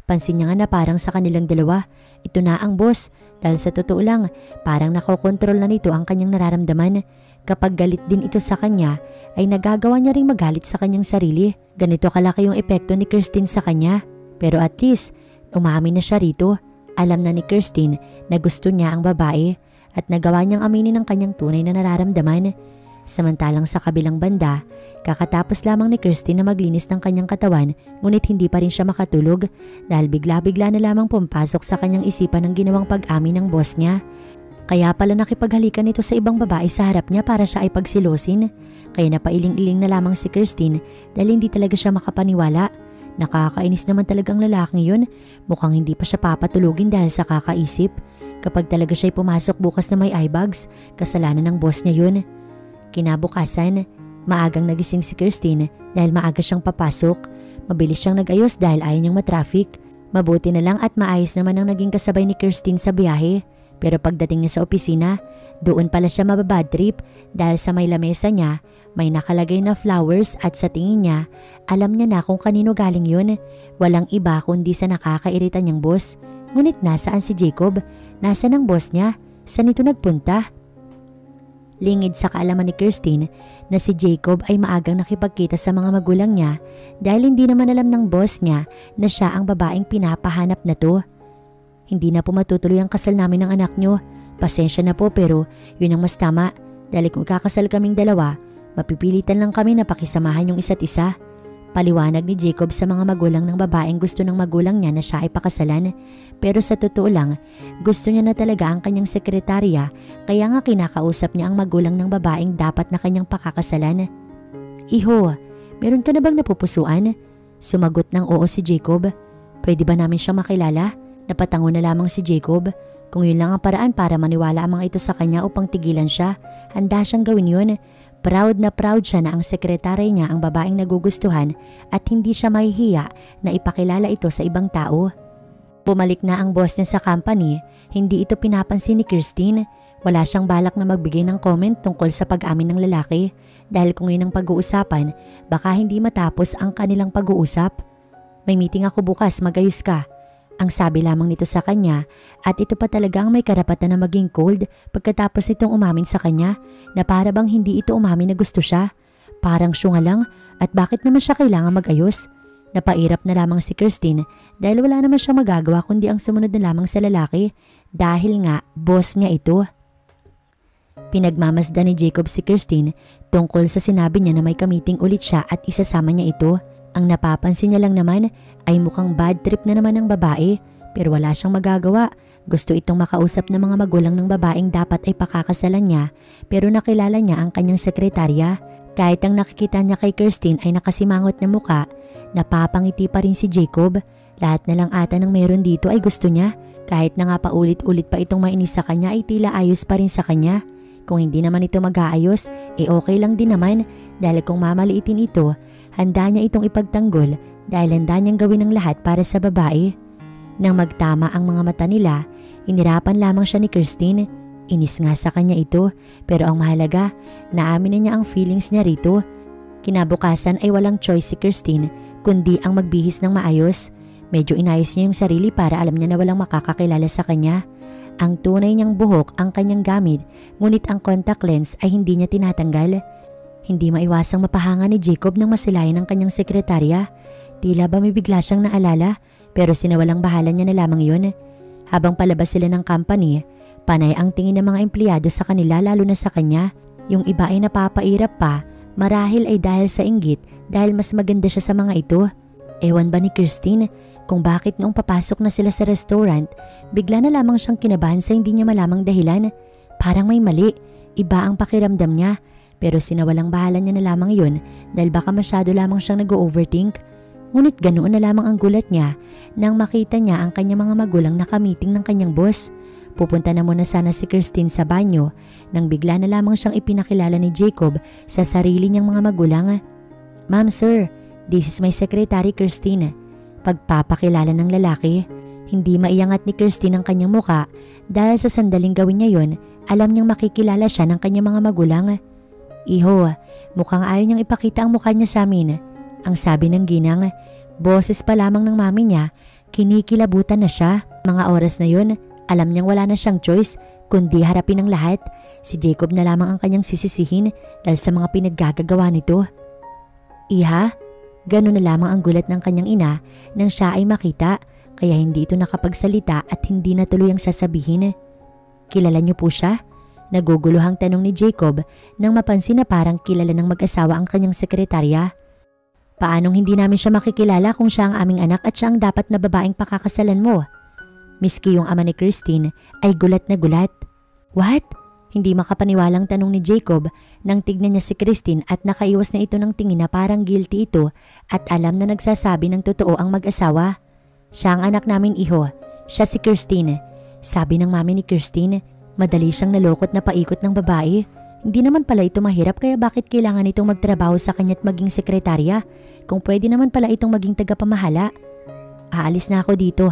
[SPEAKER 1] Pansin niya nga na parang sa kanilang dalawa, ito na ang boss dahil sa totoo lang parang nakokontrol na nito ang kanyang nararamdaman. Kapag galit din ito sa kanya, ay nagagawa niya ring magalit sa kanyang sarili. Ganito kalaki yung epekto ni Christine sa kanya. Pero at least, umamin na siya rito. Alam na ni Christine na gusto niya ang babae at nagawa niyang aminin ang kanyang tunay na nararamdaman. Samantalang sa kabilang banda, kakatapos lamang ni Christine na maglinis ng kanyang katawan ngunit hindi pa rin siya makatulog dahil bigla-bigla na lamang pumpasok sa kanyang isipan ang ginawang pag-amin ng boss niya. Kaya pala nakipaghalikan nito sa ibang babae sa harap niya para siya ay pagsilosin. Kaya napailing-iling na lamang si Christine dahil hindi talaga siya makapaniwala. Nakakainis naman talagang lalaking yun. Mukhang hindi pa siya papatulugin dahil sa kakaisip. Kapag talaga siya'y pumasok bukas na may eye bags, kasalanan ng boss niya yun. Kinabukasan, maagang nagising si Christine dahil maaga siyang papasok. Mabilis siyang nag-ayos dahil ayaw niyang matraffic. Mabuti na lang at maayos naman ang naging kasabay ni Christine sa biyahe. Pero pagdating niya sa opisina, doon pala siya mababad trip dahil sa may lamesa niya, may nakalagay na flowers at sa tingin niya, alam niya na kung kanino galing yun. Walang iba kundi sa nakakairita niyang boss. Ngunit nasaan si Jacob? Nasaan ang boss niya? Saan ito nagpunta? Lingid sa kaalaman ni Christine na si Jacob ay maagang nakipagkita sa mga magulang niya dahil hindi naman alam ng boss niya na siya ang babaeng pinapahanap na to. Hindi na po matutuloy ang kasal namin ng anak nyo. Pasensya na po pero yun ang mas tama. Dahil kung kakasal kaming dalawa, mapipilitan lang kami na pakisamahan yung isa't isa. Paliwanag ni Jacob sa mga magulang ng babaeng gusto ng magulang niya na siya ay pakasalan. Pero sa totoo lang, gusto niya na talaga ang kanyang sekretarya kaya nga kinakausap niya ang magulang ng babaeng dapat na kanyang pakakasalan. Iho, meron ka na bang napupusuan? Sumagot ng oo si Jacob. Pwede ba namin siya makilala? Napatango na lamang si Jacob. Kung yun lang ang paraan para maniwala ang mga ito sa kanya upang tigilan siya, handa siyang gawin yun. Proud na proud siya na ang sekretary niya ang babaeng nagugustuhan at hindi siya mahihiya na ipakilala ito sa ibang tao. Bumalik na ang boss niya sa company, hindi ito pinapansin ni Christine. Wala siyang balak na magbigay ng comment tungkol sa pag-amin ng lalaki dahil kung yun ang pag-uusapan, baka hindi matapos ang kanilang pag-uusap. May meeting ako bukas, magayos ka. Ang sabi lamang nito sa kanya at ito pa talagang may karapatan na maging cold pagkatapos itong umamin sa kanya na para bang hindi ito umamin na gusto siya. Parang syunga lang at bakit naman siya kailangan mag-ayos? Napairap na lamang si Christine dahil wala naman siya magagawa kundi ang sumunod na lamang sa lalaki dahil nga boss niya ito. Pinagmamasdan ni Jacob si Christine tungkol sa sinabi niya na may kamiting ulit siya at isasama niya ito. Ang napapansin niya lang naman ay mukhang bad trip na naman ng babae pero wala siyang magagawa. Gusto itong makausap ng mga magulang ng babaeng dapat ay pakakasalan niya pero nakilala niya ang kanyang sekretarya. Kahit ang nakikita niya kay Christine ay nakasimangot na muka, napapangiti pa rin si Jacob. Lahat na lang ata ng meron dito ay gusto niya. Kahit na nga paulit-ulit pa itong mainis sa kanya ay tila ayos pa rin sa kanya. Kung hindi naman ito mag-aayos, okay lang din naman dahil kung mamaliitin ito, handa niya itong ipagtanggol dahil handa niyang gawin ang lahat para sa babae. Nang magtama ang mga mata nila, inirapan lamang siya ni Christine. Inis nga sa kanya ito pero ang mahalaga, naamin na niya ang feelings niya rito. Kinabukasan ay walang choice si Christine kundi ang magbihis ng maayos. Medyo inayos niya yung sarili para alam niya na walang makakakilala sa kanya. Ang tunay niyang buhok ang kanyang gamit, ngunit ang contact lens ay hindi niya tinatanggal. Hindi maiwasang mapahanga ni Jacob nang masilayan ang kanyang sekretarya. Tila ba may bigla siyang naalala pero sinawalang bahala niya na lamang yun. Habang palabas sila ng company, panay ang tingin ng mga empleyado sa kanila lalo na sa kanya. Yung iba ay napapairap pa, marahil ay dahil sa inggit dahil mas maganda siya sa mga ito. Ewan ba ni Christine kung bakit noong papasok na sila sa restaurant, bigla na lamang siyang kinabahan sa hindi niya malamang dahilan. Parang may mali, iba ang pakiramdam niya. Pero sinawalang bahala niya na lamang yun dahil baka masyado lamang siyang nag-overthink. Ngunit ganoon na lamang ang gulat niya nang makita niya ang kanyang mga magulang nakamiting ng kanyang boss. Pupunta na muna sana si Christine sa banyo nang bigla na lamang siyang ipinakilala ni Jacob sa sarili niyang mga magulang. "Ma'am, sir, this is my secretary Christine." Pagpapakilala ng lalaki. Hindi maiangat ni Christine ang kanyang muka dahil sa sandaling gawin niya yon, alam niyang makikilala siya ng kanyang mga magulang. "Iho, mukhang ayaw niyang ipakita ang mukha niya sa amin." Ang sabi ng ginang. Boses pa lamang ng mami niya, kinikilabutan na siya. Mga oras na yon, alam niyang wala na siyang choice kundi harapin ang lahat. Si Jacob na lamang ang kanyang sisisihin dahil sa mga pinaggagawa nito. "Iha?" Ganun na lamang ang gulat ng kanyang ina nang siya ay makita kaya hindi ito nakapagsalita at hindi na tuloy ang sasabihin. "Kilala niyo po siya?" Naguguluhang tanong ni Jacob nang mapansin na parang kilala ng mag-asawa ang kanyang sekretarya. "Paanong hindi namin siya makikilala kung siya ang aming anak at siya ang dapat na babaeng pakakasalan mo?" Miski yung ama ni Christine ay gulat na gulat. "What?" Hindi makapaniwalang tanong ni Jacob nang tignan niya si Christine at nakaiwas na ito ng tingin na parang guilty ito at alam na nagsasabi ng totoo ang mag-asawa. "Siya ang anak namin, iho. Siya si Christine." Sabi ng mami ni Christine. Madali siyang nalokot na paikot ng babae. Hindi naman pala ito mahirap kaya bakit kailangan itong magtrabaho sa kanya't maging sekretarya kung pwede naman pala itong maging tagapamahala. "Aalis na ako dito,"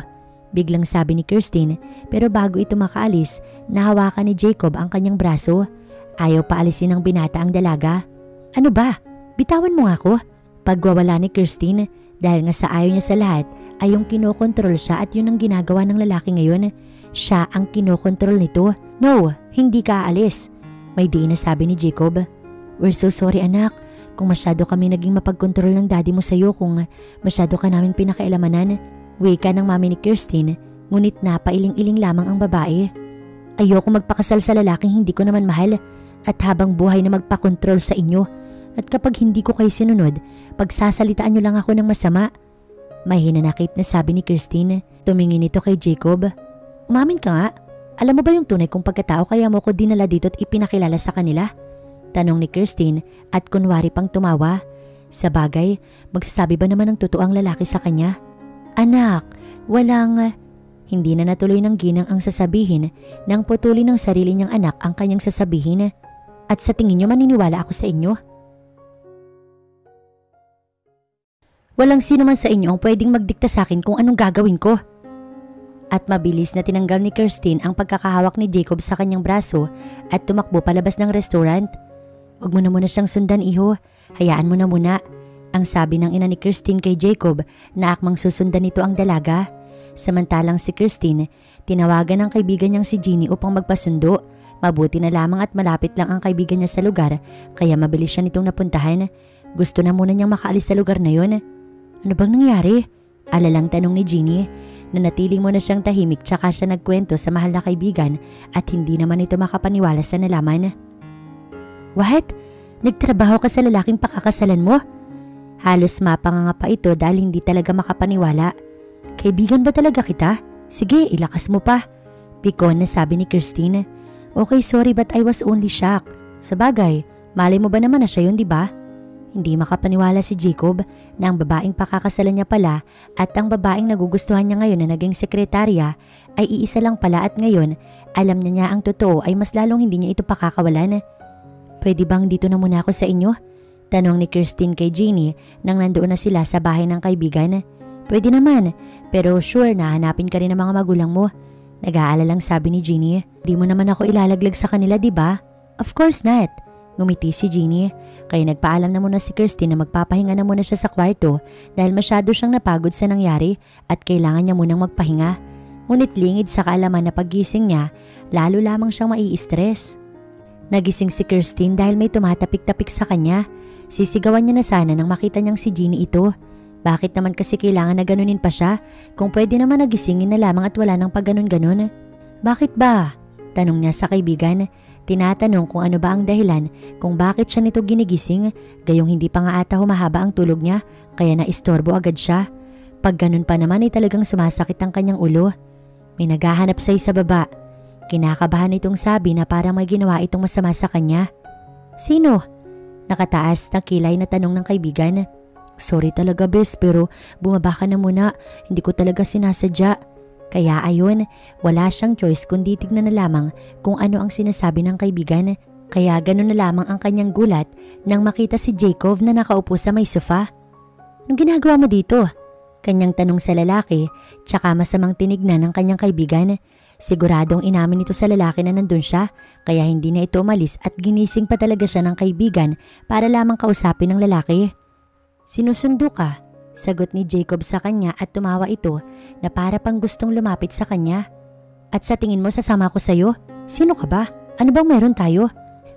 [SPEAKER 1] biglang sabi ni Christine pero bago ito makaalis, nahawakan ni Jacob ang kanyang braso. Ayaw paalisin ng binata ang dalaga. "Ano ba? Bitawan mo nga ako." Pagwawala ni Christine dahil nga sa ayaw niya sa lahat ay yung kinokontrol siya at yun ang ginagawa ng lalaki ngayon. Siya ang kinokontrol nito. "No, hindi ka aalis." May diin na sabi ni Jacob. "We're so sorry anak. Kung masyado kami naging mapagkontrol ng daddy mo sa'yo, kung masyado ka namin pinakailamanan." Wika ng mami ni Christine, ngunit napailing-iling lamang ang babae. "Ayoko magpakasal sa lalaking hindi ko naman mahal at habang buhay na magpakontrol sa inyo. At kapag hindi ko kayo sinunod, pagsasalitaan nyo lang ako ng masama." May hinanakit na sabi ni Christine. Tumingin ito kay Jacob. "Umamin ka nga. Alam mo ba yung tunay kong pagkatao kaya mo ko dinala dito at ipinakilala sa kanila?" Tanong ni Christine at kunwari pang tumawa. Sa bagay, magsasabi ba naman ng totoo ang lalaki sa kanya? "Anak, walang..." Hindi na natuloy ng ginang ang sasabihin nang putuli ng sarili niyang anak ang kanyang sasabihin. At sa tingin niyo maniniwala ako sa inyo? Walang sino man sa inyo ang pwedeng magdikta sa akin kung anong gagawin ko. At mabilis na tinanggal ni Kirstine ang pagkakahawak ni Jacob sa kanyang braso at tumakbo palabas ng restaurant. Huwag mo na muna siyang sundan, iho. Hayaan mo na muna. Ang sabi ng ina ni Kirstine kay Jacob na akmang susundan nito ang dalaga. Samantalang si Kirstine, tinawagan ng kaibigan niyang si Jeannie upang magpasundo. Mabuti na lamang at malapit lang ang kaibigan niya sa lugar kaya mabilis siya nitong napuntahan. Gusto na muna niyang makaalis sa lugar na yon. Ano bang nangyari? Alalang tanong ni Jeannie. Nanatiling muna siyang tahimik tsaka siya nagkwento sa mahal na kaibigan at hindi naman ito makapaniwala sa nalaman. What? Nagtrabaho ka sa lalaking pakakasalan mo? Halos mapanganga pa ito dahil hindi talaga makapaniwala. Kaibigan ba talaga kita? Sige, ilakas mo pa. Pikon na sabi ni Kirstine. Okay, sorry but I was only shocked. Sabagay, malay mo ba naman na siya yun, di ba? Hindi makapaniwala si Jacob na ang babaeng pakakasalan niya pala at ang babaeng nagugustuhan niya ngayon na naging sekretarya ay iisa lang pala at ngayon alam niya ang totoo ay mas lalong hindi niya ito pakakawalan. Pwede bang dito na muna ako sa inyo? Tanong ni Kirstine kay Jeannie nang nandoon na sila sa bahay ng kaibigan. Pwede naman, pero sure na hanapin ka rin ng mga magulang mo. Nag-aalalang sabi ni Jeannie. Di mo naman ako ilalaglag sa kanila, di ba? Of course not. Ngumiti si Jeannie. Kaya nagpaalam na muna si Kirstine na magpapahinga na muna siya sa kwarto dahil masyado siyang napagod sa nangyari at kailangan niya munang magpahinga. Ngunit lingid sa kaalaman na paggising niya, lalo lamang siyang mai-stress. Nagising si Kirstine dahil may tumatapik-tapik sa kanya. Sisigawan niya na sana nang makita niyang si Jeannie ito. Bakit naman kasi kailangan na ganunin pa siya kung pwede naman nagisingin na lamang at wala nang pagganon-ganon? Bakit ba? Tanong niya sa kaibigan. Tinatanong kung ano ba ang dahilan kung bakit siya nito ginigising gayong hindi pa nga ata humahaba ang tulog niya kaya naistorbo agad siya. Pag ganun pa naman ay talagang sumasakit ang kanyang ulo. May naghahanap sa'yo sa baba. Kinakabahan itong sabi na parang may ginawa itong masama sa kanya. Sino? Nakataas na kilay na tanong ng kaibigan. Sorry talaga bes pero bumaba ka na muna. Hindi ko talaga sinasadya. Kaya ayun, wala siyang choice kundi tignan na lamang kung ano ang sinasabi ng kaibigan. Kaya ganun na lamang ang kanyang gulat nang makita si Jacob na nakaupo sa may sofa. Anong ginagawa mo dito? Kanyang tanong sa lalaki tsaka masamang tinignan ng kanyang kaibigan. Siguradong inamin ito sa lalaki na nandun siya kaya hindi na ito umalis at ginising pa talaga siya ng kaibigan para lamang kausapin ng lalaki. Sinusundo ka? Sagot ni Jacob sa kanya at tumawa ito na para pang gustong lumapit sa kanya. At sa tingin mo sasama ko sa'yo? Sino ka ba? Ano bang meron tayo?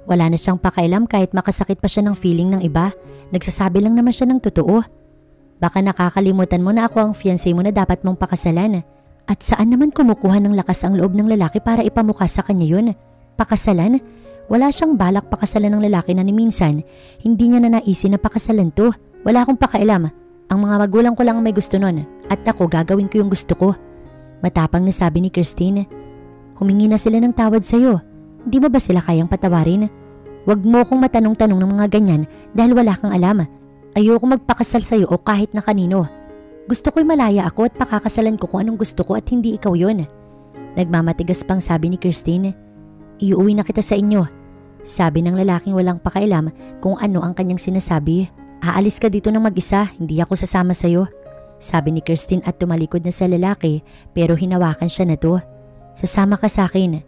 [SPEAKER 1] Wala na siyang pakailam kahit makasakit pa siya ng feeling ng iba. Nagsasabi lang naman siya ng totoo. Baka nakakalimutan mo na ako ang fiancé mo na dapat mong pakasalan. At saan naman kumukuha ng lakas ang loob ng lalaki para ipamukha sa kanya yun? Pakasalan? Wala siyang balak pakasalan ng lalaki na ni minsan. Hindi niya na naisin na pakasalan to. Wala akong pakailam. Ang mga magulang ko lang ang may gusto nun at ako gagawin ko yung gusto ko. Matapang na sabi ni Kirstine. Humingi na sila ng tawad sa'yo. Hindi mo ba sila kayang patawarin? Huwag mo kong matanong-tanong ng mga ganyan dahil wala kang alam. Ayoko magpakasal sa'yo o kahit na kanino. Gusto ko'y malaya ako at pakakasalan ko kung anong gusto ko at hindi ikaw yun. Nagmamatigas pang sabi ni Kirstine. Iuwi na kita sa inyo. Sabi ng lalaking walang pakailam kung ano ang kanyang sinasabi. Aalis ka dito ng mag-isa, hindi ako sasama sa'yo. Sabi ni Kirstine at tumalikod na sa lalaki pero hinawakan siya na to. Sasama ka sa akin.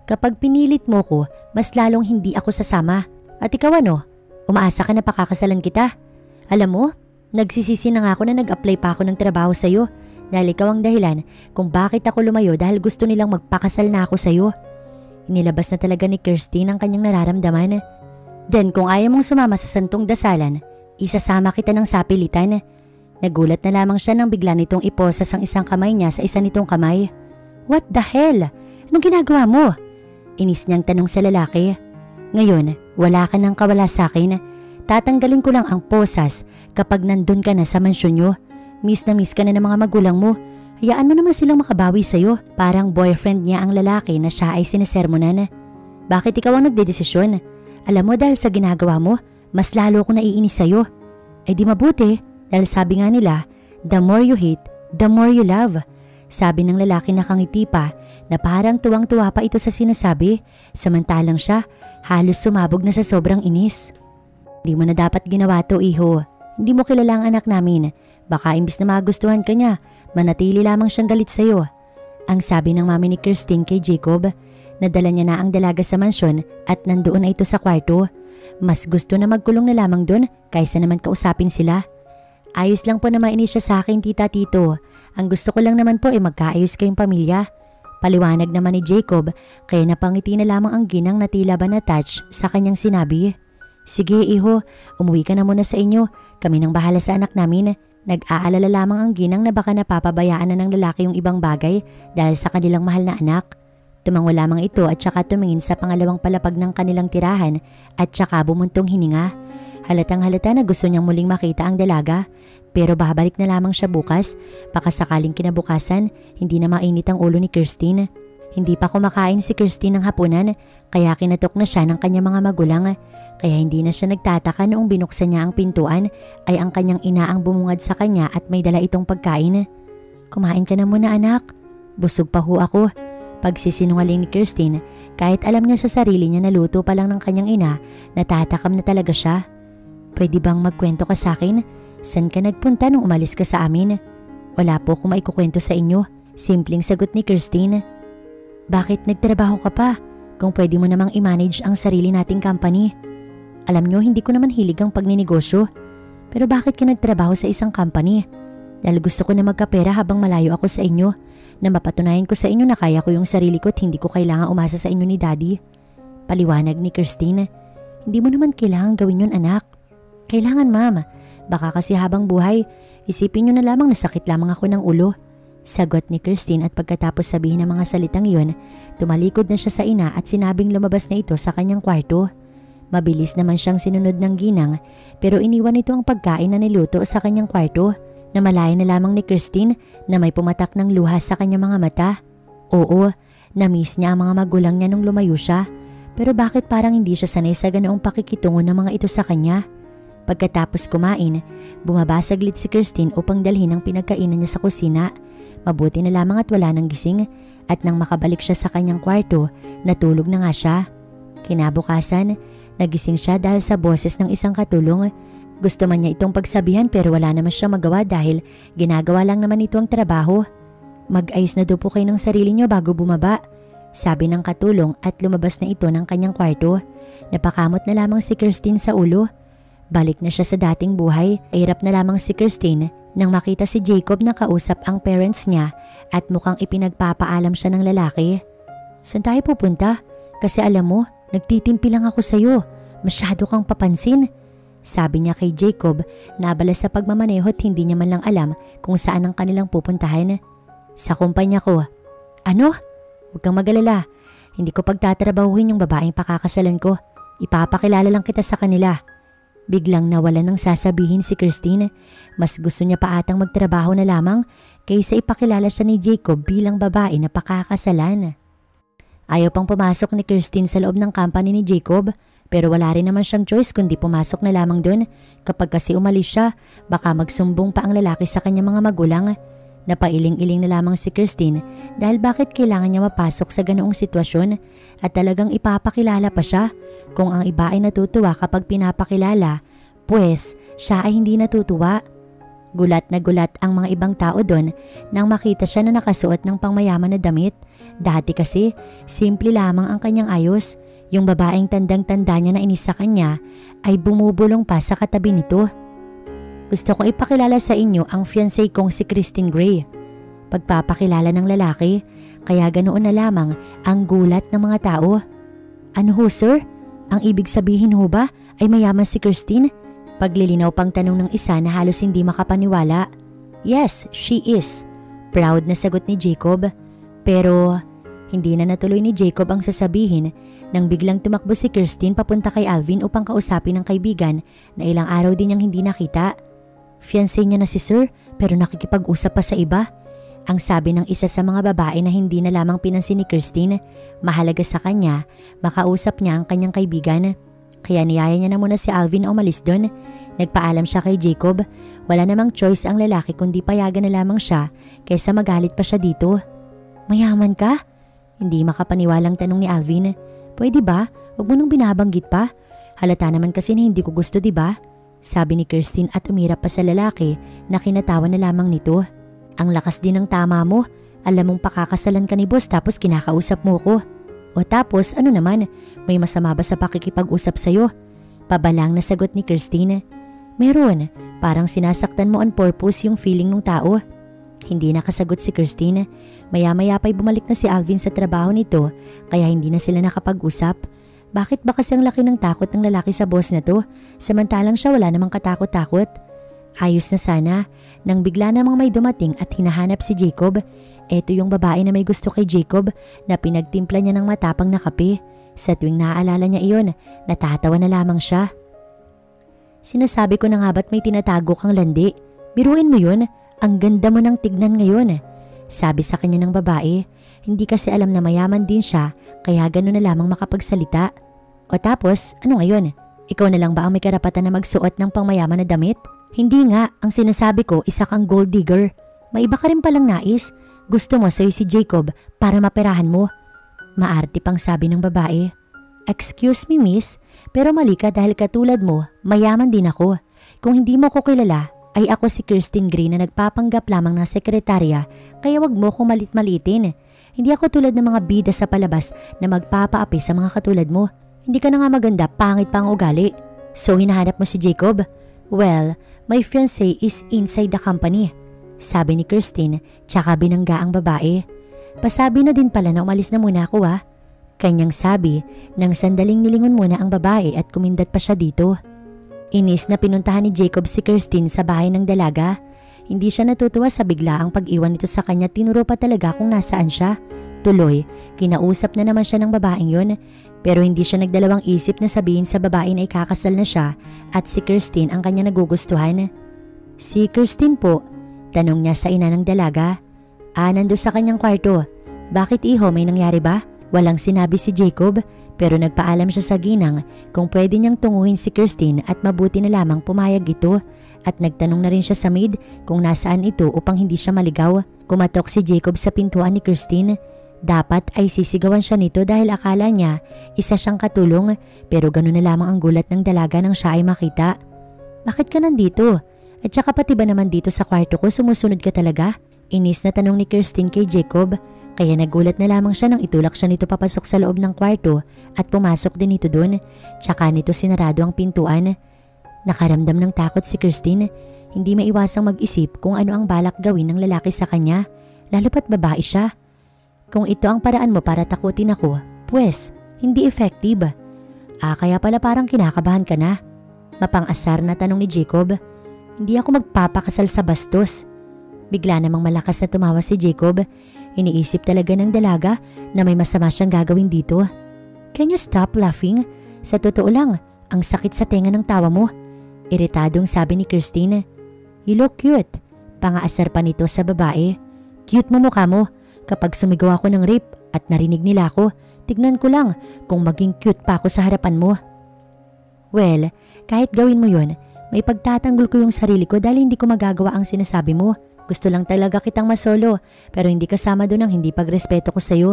[SPEAKER 1] Kapag pinilit mo ko, mas lalong hindi ako sasama. At ikaw ano? Umaasa ka na pakakasalan kita? Alam mo, nagsisisi na nga ako na nag-apply pa ako ng trabaho sa'yo dahil ikaw ang dahilan kung bakit ako lumayo dahil gusto nilang magpakasal na ako sa'yo. Inilabas na talaga ni Kirstine ang kanyang nararamdaman. Then kung ayaw mong sumama sa santong dasalan, isasama kita ng sapilitan. Nagulat na lamang siya nang bigla nitong iposas ang isang kamay niya sa isa nitong kamay. What the hell? Anong ginagawa mo? Inis niyang tanong sa lalaki. Ngayon, wala ka nang kawala sa akin. Tatanggalin ko lang ang posas kapag nandun ka na sa mansyon nyo. Miss na miss ka na ng mga magulang mo. Hayaan mo naman silang makabawi sa'yo. Parang boyfriend niya ang lalaki na siya ay sinisermonan. Bakit ikaw ang nagdedesisyon? Alam mo dahil sa ginagawa mo, mas lalo ko naiinis sa'yo. Eh di mabuti, dahil sabi nga nila, the more you hate, the more you love. Sabi ng lalaki na kangiti pa na parang tuwang-tuwa pa ito sa sinasabi, samantalang siya, Halos sumabog na sa sobrang inis. Hindi mo na dapat ginawa to, iho. Hindi mo kilala ang anak namin. Baka imbis na magustuhan ka niya, manatili lamang siyang galit sa'yo. Ang sabi ng mami ni Christine kay Jacob. Nadala niya na ang dalaga sa mansyon at nandoon na ito sa kwarto. Mas gusto na magkulong na lamang doon kaysa naman kausapin sila. Ayos lang po na mainis siya sa akin, tita, tito. Ang gusto ko lang naman po ay magkaayos kayong pamilya. Paliwanag naman ni Jacob, kaya napangiti na lamang ang ginang na tila ba na-touch sa kanyang sinabi. Sige, iho, umuwi ka na muna sa inyo. Kami nang bahala sa anak namin. Nag-aalala lamang ang ginang na baka napapabayaan na ng lalaki yung ibang bagay dahil sa kanilang mahal na anak. Tumango lamang ito at saka tumingin sa pangalawang palapag ng kanilang tirahan at saka bumuntong hininga. Halatang halata na gusto niyang muling makita ang dalaga, pero babalik na lamang siya bukas. Baka sakaling kinabukasan, hindi na mainit ang ulo ni Christine. Hindi pa kumakain si Christine ng hapunan, kaya kinatok na siya ng kanyang mga magulang. Kaya hindi na siya nagtataka noong binuksan niya ang pintuan ay ang kanyang ina ang bumungad sa kanya at may dala itong pagkain. Kumain ka na muna, anak. Busog pa ho ako. Pagsisinungaling ni Christine, kahit alam niya sa sarili niya na luto pa lang ng kanyang ina, natatakam na talaga siya. Pwede bang magkwento ka sa akin? San ka nagpunta nung umalis ka sa amin? Wala po akong maikukwento sa inyo. Simpleng sagot ni Christine. Bakit nagtrabaho ka pa? Kung pwede mo namang i-manage ang sarili nating company. Alam nyo, hindi ko naman hilig ang pagninegosyo. Pero bakit ka nagtrabaho sa isang company? Dahil gusto ko na magkapera habang malayo ako sa inyo, na mapatunayan ko sa inyo na kaya ko yung sarili ko at hindi ko kailangan umasa sa inyo ni Daddy. Paliwanag ni Christine. Hindi mo naman kailangan gawin yun, anak. Kailangan, ma'am. Baka kasi habang buhay, isipin nyo na lamang nasakit lamang ako ng ulo. Sagot ni Christine at pagkatapos sabihin ng mga salitang yun, tumalikod na siya sa ina at sinabing lumabas na ito sa kanyang kwarto. Mabilis naman siyang sinunod ng ginang pero iniwan ito ang pagkain na niluto sa kanyang kwarto. Namalayan na lamang ni Christine na may pumatak ng luha sa kanyang mga mata. Oo, na-miss niya ang mga magulang niya nung lumayo siya. Pero bakit parang hindi siya sanay sa ganoong pakikitungo ng mga ito sa kanya? Pagkatapos kumain, bumaba saglit si Christine upang dalhin ang pinagkainan niya sa kusina. Mabuti na lamang at wala nang gising at nang makabalik siya sa kanyang kwarto, natulog na nga siya. Kinabukasan, nagising siya dahil sa boses ng isang katulong. Gusto man niya itong pagsabihan pero wala naman siya magawa dahil ginagawa lang naman ito ang trabaho. Mag-ayos na daw po kayo ng sarili niyo bago bumaba, sabi ng katulong at lumabas na ito ng kanyang kwarto. Napakamot na lamang si Christine sa ulo. Balik na siya sa dating buhay. Hirap na lamang si Christine nang makita si Jacob na kausap ang parents niya at mukhang ipinagpapaalam siya ng lalaki. Saan tayo pupunta? Kasi alam mo, nagtitimpi lang ako sa'yo. Masyado kang papansin. Sabi niya kay Jacob na abala sa pagmamaneho at hindi niya man lang alam kung saan ang kanilang pupuntahan. Sa kumpanya ko. Ano? Huwag kang mag-alala. Hindi ko pagtatrabahuhin yung babaeng pakakasalan ko. Ipapakilala lang kita sa kanila. Biglang nawala ng sasabihin si Christine. Mas gusto niya pa atang magtrabaho na lamang kaysa ipakilala siya ni Jacob bilang babae na pakakasalan. Ayaw pang pumasok ni Christine sa loob ng company ni Jacob. Pero wala rin naman siyang choice kundi pumasok na lamang doon. Kapag kasi umalis siya, baka magsumbong pa ang lalaki sa kanyang mga magulang. Napailing-iling na lamang si Christine dahil bakit kailangan niya mapasok sa ganoong sitwasyon at talagang ipapakilala pa siya. Kung ang iba ay natutuwa kapag pinapakilala, pues siya ay hindi natutuwa. Gulat na gulat ang mga ibang tao doon nang makita siya na nakasuot ng pangmayaman na damit. Dati kasi, simple lamang ang kanyang ayos. Yung babaeng tandang-tanda niya na inis sa kanya ay bumubulong pa sa katabi nito. Gusto ko ipakilala sa inyo ang fiancé kong si Christine Gray. Pagpapakilala ng lalaki, kaya ganoon na lamang ang gulat ng mga tao. Ano ho, sir? Ang ibig sabihin ho ba ay mayaman si Christine? Paglilinaw pang tanong ng isa na halos hindi makapaniwala. Yes, she is. Proud na sagot ni Jacob. Pero hindi na natuloy ni Jacob ang sasabihin nang biglang tumakbo si Christine papunta kay Alvin upang kausapin ng kaibigan na ilang araw din niyang hindi nakita. Fiancé niya na si sir pero nakikipag-usap pa sa iba. Ang sabi ng isa sa mga babae na hindi na lamang pinansin ni Christine, mahalaga sa kanya, makausap niya ang kanyang kaibigan. Kaya niyaya niya na muna si Alvin na umalis doon. Nagpaalam siya kay Jacob. Wala namang choice ang lalaki kundi payagan na lamang siya kaysa magalit pa siya dito. Mayaman ka? Hindi makapaniwalang tanong ni Alvin. Pwede ba? Huwag mo nang binabanggit pa. Halata naman kasi na hindi ko gusto, diba? Sabi ni Kirstine at umirap pa sa lalaki na kinatawa na lamang nito. Ang lakas din ng tama mo. Alam mong pakakasalan ka ni boss tapos kinakausap mo ko. O tapos ano naman, may masama ba sa pakikipag-usap sa'yo? Pabalang na sagot ni Kirstine. Meron, parang sinasaktan mo on purpose yung feeling ng tao. Hindi nakasagot si Kirstine. Maya-maya pa'y bumalik na si Alvin sa trabaho nito kaya hindi na sila nakapag-usap. Bakit ba kasi ang laki ng takot ng lalaki sa boss na to? Samantalang siya wala namang katakot-takot. Ayos na sana nang bigla namang may dumating at hinahanap si Jacob. Ito yung babae na may gusto kay Jacob na pinagtimpla niya ng matapang na kape. Sa tuwing naaalala niya iyon, natatawa na lamang siya. Sinasabi ko na nga ba't may tinatago kang landi? Biruin mo yun, ang ganda mo ng tignan ngayon. Sabi sa kanya ng babae, hindi kasi alam na mayaman din siya kaya gano'n na lamang makapagsalita. O tapos, ano ngayon? Ikaw na lang ba ang may karapatan na magsuot ng pangmayaman na damit? Hindi nga, ang sinasabi ko isa kang gold digger. May iba ka rin palang nais. Gusto mo sa'yo si Jacob para maperahan mo. Maarte pang sabi ng babae. Excuse me miss, pero mali ka dahil katulad mo, mayaman din ako. Kung hindi mo ko kilala, ay ako si Kirstine Gray na nagpapanggap lamang ng sekretarya kaya wag mo kong malit-malitin. Hindi ako tulad ng mga bida sa palabas na magpapaapi sa mga katulad mo. Hindi ka na nga maganda, pangit pa ang ugali. So hinahanap mo si Jacob? Well, my fiancé is inside the company. Sabi ni Kirstine, tsaka binangga ang babae. Pasabi na din pala na umalis na muna ako ha. Kanyang sabi nang sandaling nilingon muna ang babae at kumindat pa siya dito. Inis na pinuntahan ni Jacob si Kirstine sa bahay ng dalaga. Hindi siya natutuwa sa biglaang pag-iwan nito sa kanya, tinuro pa talaga kung nasaan siya. Tuloy, kinausap na naman siya ng babaeng yun pero hindi siya nagdalawang isip na sabihin sa babae na ikakasal na siya at si Kirstine ang kanya nagugustuhan. Si Kirstine po, tanong niya sa ina ng dalaga. Nando sa kanyang kwarto. Bakit iho, may nangyari ba? Walang sinabi si Jacob pero nagpaalam siya sa ginang kung pwede niyang tunguhin si Kirstine at mabuti na lamang pumayag ito at nagtanong na rin siya sa maid kung nasaan ito upang hindi siya maligaw. Kumatok si Jacob sa pintuan ni Kirstine. Dapat ay sisigawan siya nito dahil akala niya isa siyang katulong pero gano'n na lamang ang gulat ng dalaga nang siya ay makita. Bakit ka nandito? At saka pati ba naman dito sa kwarto ko sumusunod ka talaga? Inis na tanong ni Kirstine kay Jacob. Kaya nagulat na lamang siya nang itulak siya nito papasok sa loob ng kwarto at pumasok din ito dun. Tsaka nito sinarado ang pintuan. Nakaramdam ng takot si Kirstine. Hindi maiwasang mag-isip kung ano ang balak gawin ng lalaki sa kanya, lalo pat babae siya. Kung ito ang paraan mo para takutin ako, pues, hindi effective. Kaya pala parang kinakabahan ka na. Mapang-asar na tanong ni Jacob. Hindi ako magpapakasal sa bastos. Bigla namang malakas na tumawa si Jacob. Iniisip talaga ng dalaga na may masama siyang gagawin dito. Can you stop laughing? Sa totoo lang, ang sakit sa tenga ng tawa mo. Iritadong sabi ni Kirstine. You look cute. Pangaasar pa nito sa babae. Cute mo mukha mo. Kapag sumigaw ako ng rape at narinig nila ako, tignan ko lang kung maging cute pa ako sa harapan mo. Well, kahit gawin mo yun, may pagtatanggol ko yung sarili ko dahil hindi ko magagawa ang sinasabi mo. Gusto lang talaga kitang masolo pero hindi kasama doon ang hindi pagrespeto ko sa'yo.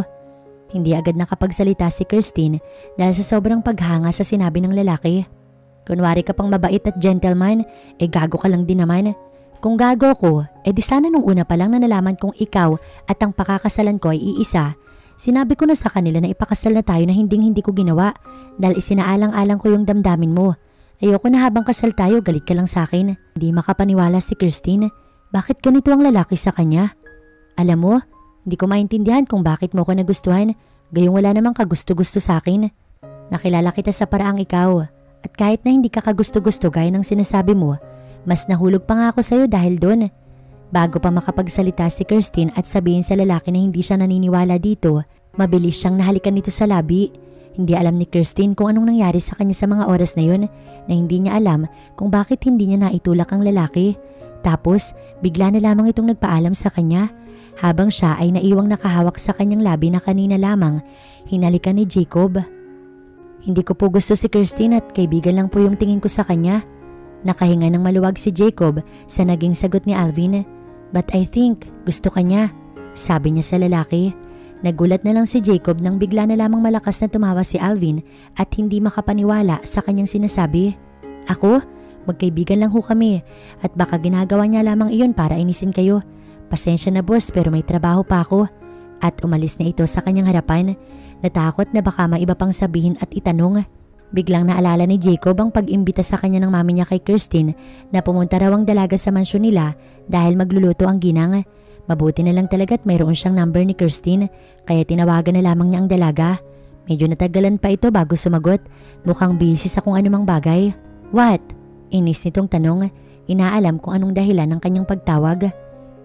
[SPEAKER 1] Hindi agad nakapagsalita si Kirstine dahil sa sobrang paghanga sa sinabi ng lalaki. Kunwari ka pang mabait at gentleman, gago ka lang din naman. Kung gago ko, di sana nung una pa lang na nalaman kong ikaw at ang pakakasalan ko ay iisa. Sinabi ko na sa kanila na ipakasal na tayo na hindi ko ginawa dahil isinaalang-alang ko yung damdamin mo. Ayoko na habang kasal tayo, galit ka lang sa akin. Hindi makapaniwala si Kirstine. Bakit ganito ang lalaki sa kanya? Alam mo, hindi ko maintindihan kung bakit mo ko nagustuhan, gayong wala namang kagusto-gusto sa akin. Nakilala kita sa paraang ikaw, at kahit na hindi ka kagusto-gusto gaya ng sinasabi mo, mas nahulog pa nga ako sa'yo dahil doon. Bago pa makapagsalita si Kirstine at sabihin sa lalaki na hindi siya naniniwala dito, mabilis siyang nahalikan nito sa labi. Hindi alam ni Kirstine kung anong nangyari sa kanya sa mga oras na yun, na hindi niya alam kung bakit hindi niya naitulak ang lalaki. Tapos, bigla na lamang itong nagpaalam sa kanya. Habang siya ay naiwang nakahawak sa kanyang labi na kanina lamang, hinalikan ni Jacob. Hindi ko po gusto si Kirstine at kaibigan lang po yung tingin ko sa kanya. Nakahinga ng maluwag si Jacob sa naging sagot ni Alvin. But I think gusto ka niya, sabi niya sa lalaki. Nagulat na lang si Jacob nang bigla na lamang malakas na tumawa si Alvin at hindi makapaniwala sa kanyang sinasabi. Ako? Magkaibigan lang ho kami at baka ginagawa niya lamang iyon para inisin kayo. Pasensya na boss pero may trabaho pa ako. At umalis na ito sa kanyang harapan. Natakot na baka maiba pang sabihin at itanong. Biglang naalala ni Jacob ang pag-imbita sa kanya ng mami niya kay Kirstine na pumunta raw ang dalaga sa mansyon nila dahil magluluto ang ginang. Mabuti na lang talaga at mayroon siyang number ni Kirstine kaya tinawagan na lamang niya ang dalaga. Medyo natagalan pa ito bago sumagot. Mukhang busy sa kung anumang bagay. What? Inis nitong tanong. Inaalam kung anong dahilan ng kanyang pagtawag.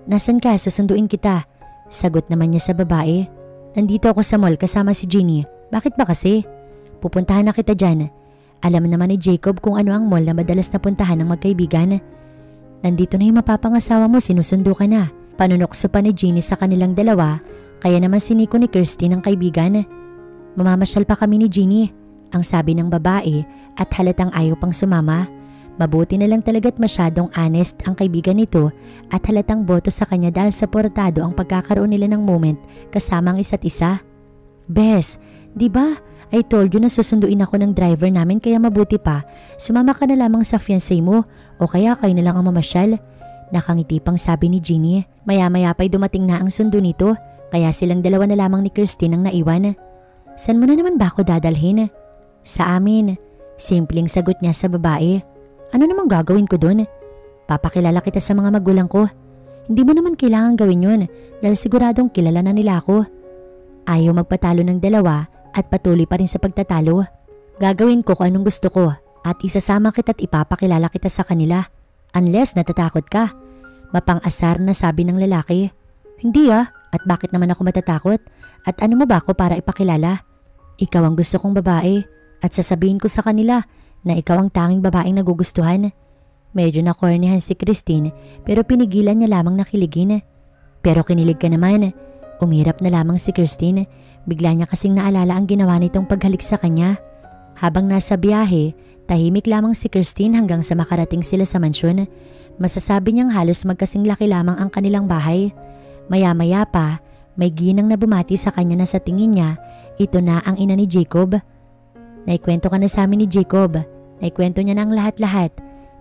[SPEAKER 1] Nasaan ka? Susunduin kita. Sagot naman niya sa babae. Nandito ako sa mall kasama si Jeannie. Bakit ba kasi? Pupuntahan na kita dyan. Alam naman ni Jacob kung ano ang mall na madalas napuntahan ng magkaibigan. Nandito na yung mapapangasawa mo, sinusundo ka na. Panunokso pa ni Jeannie sa kanilang dalawa, kaya naman siniko ni Kirstine ang kaibigan. Mamamasyal pa kami ni Jeannie, ang sabi ng babae at halatang ayaw pang sumama. Mabuti na lang talaga't masyadong honest ang kaibigan nito at halatang boto sa kanya dahil saportado ang pagkakaroon nila ng moment kasama ang isa't isa. Bes, di ba? I told you na susunduin ako ng driver namin kaya mabuti pa. Sumama ka na lamang sa fiancé mo o kaya kayo na lang ang mamasyal. Nakangiti pang sabi ni Jeannie. Maya-maya pa'y dumating na ang sundo nito kaya silang dalawa na lamang ni Kirstine ang naiwan. San mo na naman ba ako dadalhin? Sa amin. Simpleng sagot niya sa babae. Ano namang gagawin ko doon? Papakilala kita sa mga magulang ko. Hindi mo naman kailangan gawin yun dahil siguradong kilala na nila ako. Ayaw magpatalo ng dalawa at patuloy pa rin sa pagtatalo. Gagawin ko kung anong gusto ko at isasama kita at ipapakilala kita sa kanila. Unless natatakot ka. Mapang-asar na sabi ng lalaki. Hindi at bakit naman ako matatakot? At ano mo ba ako para ipakilala? Ikaw ang gusto kong babae at sasabihin ko sa kanila na ikaw ang tanging babaeng nagugustuhan. Medyo nakornihan si Christine pero pinigilan niya lamang na kiligin. Pero kinilig ka naman. Umirap na lamang si Christine. Bigla niya kasing naalala ang ginawa nitong paghalik sa kanya. Habang nasa biyahe, tahimik lamang si Christine hanggang sa makarating sila sa mansyon. Masasabi niyang halos magkasing laki lamang ang kanilang bahay. Maya-maya pa, may ginang na bumati sa kanya na sa tingin niya, ito na ang ina ni Jacob. Naikwento ka na sa amin ni Jacob. Naikwento niya na ang lahat-lahat.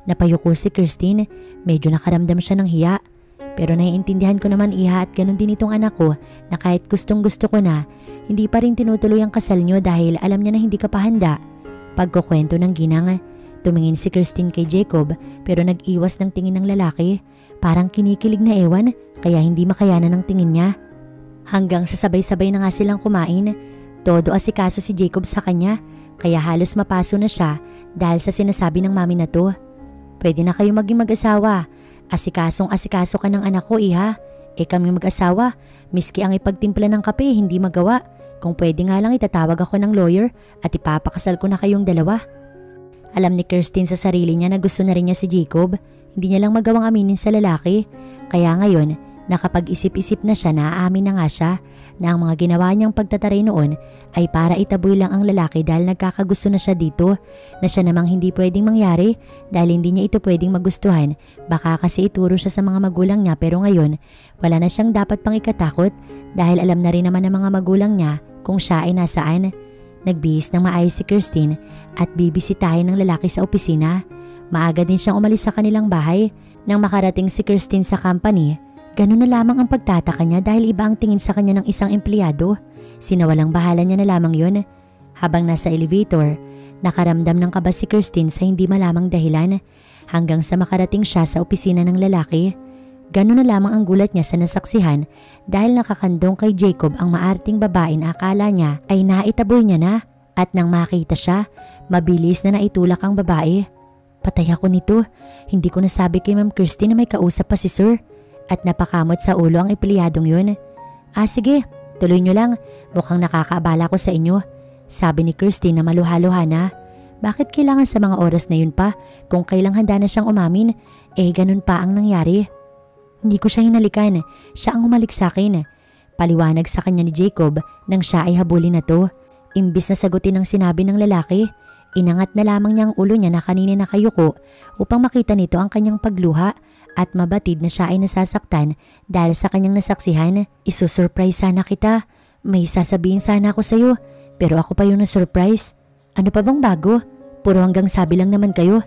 [SPEAKER 1] Napayuko si Christine, medyo nakaramdam siya ng hiya. Pero naiintindihan ko naman iha at ganun din itong anak ko na kahit gustong gusto ko na, hindi pa rin tinutuloy ang kasal niyo dahil alam niya na hindi ka pa handa. Pagkukwento ng ginang, tumingin si Christine kay Jacob pero nag-iwas ng tingin ng lalaki. Parang kinikilig na ewan kaya hindi makayanan ng tingin niya. Hanggang sa sabay-sabay na nga silang kumain, todo asikaso si Jacob sa kanya kaya halos mapaso na siya dahil sa sinasabi ng mami na to. Pwede na kayo maging mag-asawa. Asikasong-asikaso ka ng anak ko iha. Kami mag-asawa, miski ang ipagtimpla ng kape hindi magawa. Kung pwede nga lang itatawag ako ng lawyer at ipapakasal ko na kayong dalawa. Alam ni Kirstine sa sarili niya na gusto na rin niya si Jacob. Hindi niya lang magawang aminin sa lalaki. Kaya ngayon, nakapag-isip-isip na siya na aamin na nga siya na ang mga ginawa niyang pagtataray noon ay para itaboy lang ang lalaki dahil nagkakagusto na siya dito, na siya namang hindi pwedeng mangyari dahil hindi niya ito pwedeng magustuhan. Baka kasi ituro siya sa mga magulang niya pero ngayon wala na siyang dapat pang ikatakot dahil alam na rin naman ng mga magulang niya kung siya ay nasaan. Nagbihis ng maayos si Kirstine at bibisitahin ng lalaki sa opisina. Maaga din siyang umalis sa kanilang bahay. Nang makarating si Kirstine sa company, ganun na lamang ang pagtataka niya dahil iba ang tingin sa kanya ng isang empleyado. Sinawalang bahala niya na lamang yun. Habang nasa elevator, nakaramdam ng kaba si Kirstine sa hindi malamang dahilan hanggang sa makarating siya sa opisina ng lalaki. Ganun na lamang ang gulat niya sa nasaksihan dahil nakakandong kay Jacob ang maarting babae na akala niya ay naitaboy niya na at nang makita siya, mabilis na naitulak ang babae. Patay ako nito, hindi ko nasabi kay Ma'am Christine na may kausap pa si Sir. At napakamot sa ulo ang empleyadong yun. Sige, tuloy nyo lang, mukhang nakakaabala ko sa inyo. Sabi ni Christine na maluha-luha na. Bakit kailangan sa mga oras na yun pa kung kailang handa na siyang umamin? Ganun pa ang nangyari. Hindi ko siya hinalikan, siya ang umalik sa akin. Paliwanag sa kanya ni Jacob nang siya ay habulin na to. Imbis na sagutin ang sinabi ng lalaki, inangat na lamang niya ang ulo niya na kanina nakayuko upang makita nito ang kanyang pagluha at mabatid na siya ay nasasaktan dahil sa kanyang nasaksihan. Isusurprise sana kita. May sasabihin sana ako sa'yo, pero ako pa yung na-surprise. Ano pa bang bago? Puro hanggang sabi lang naman kayo.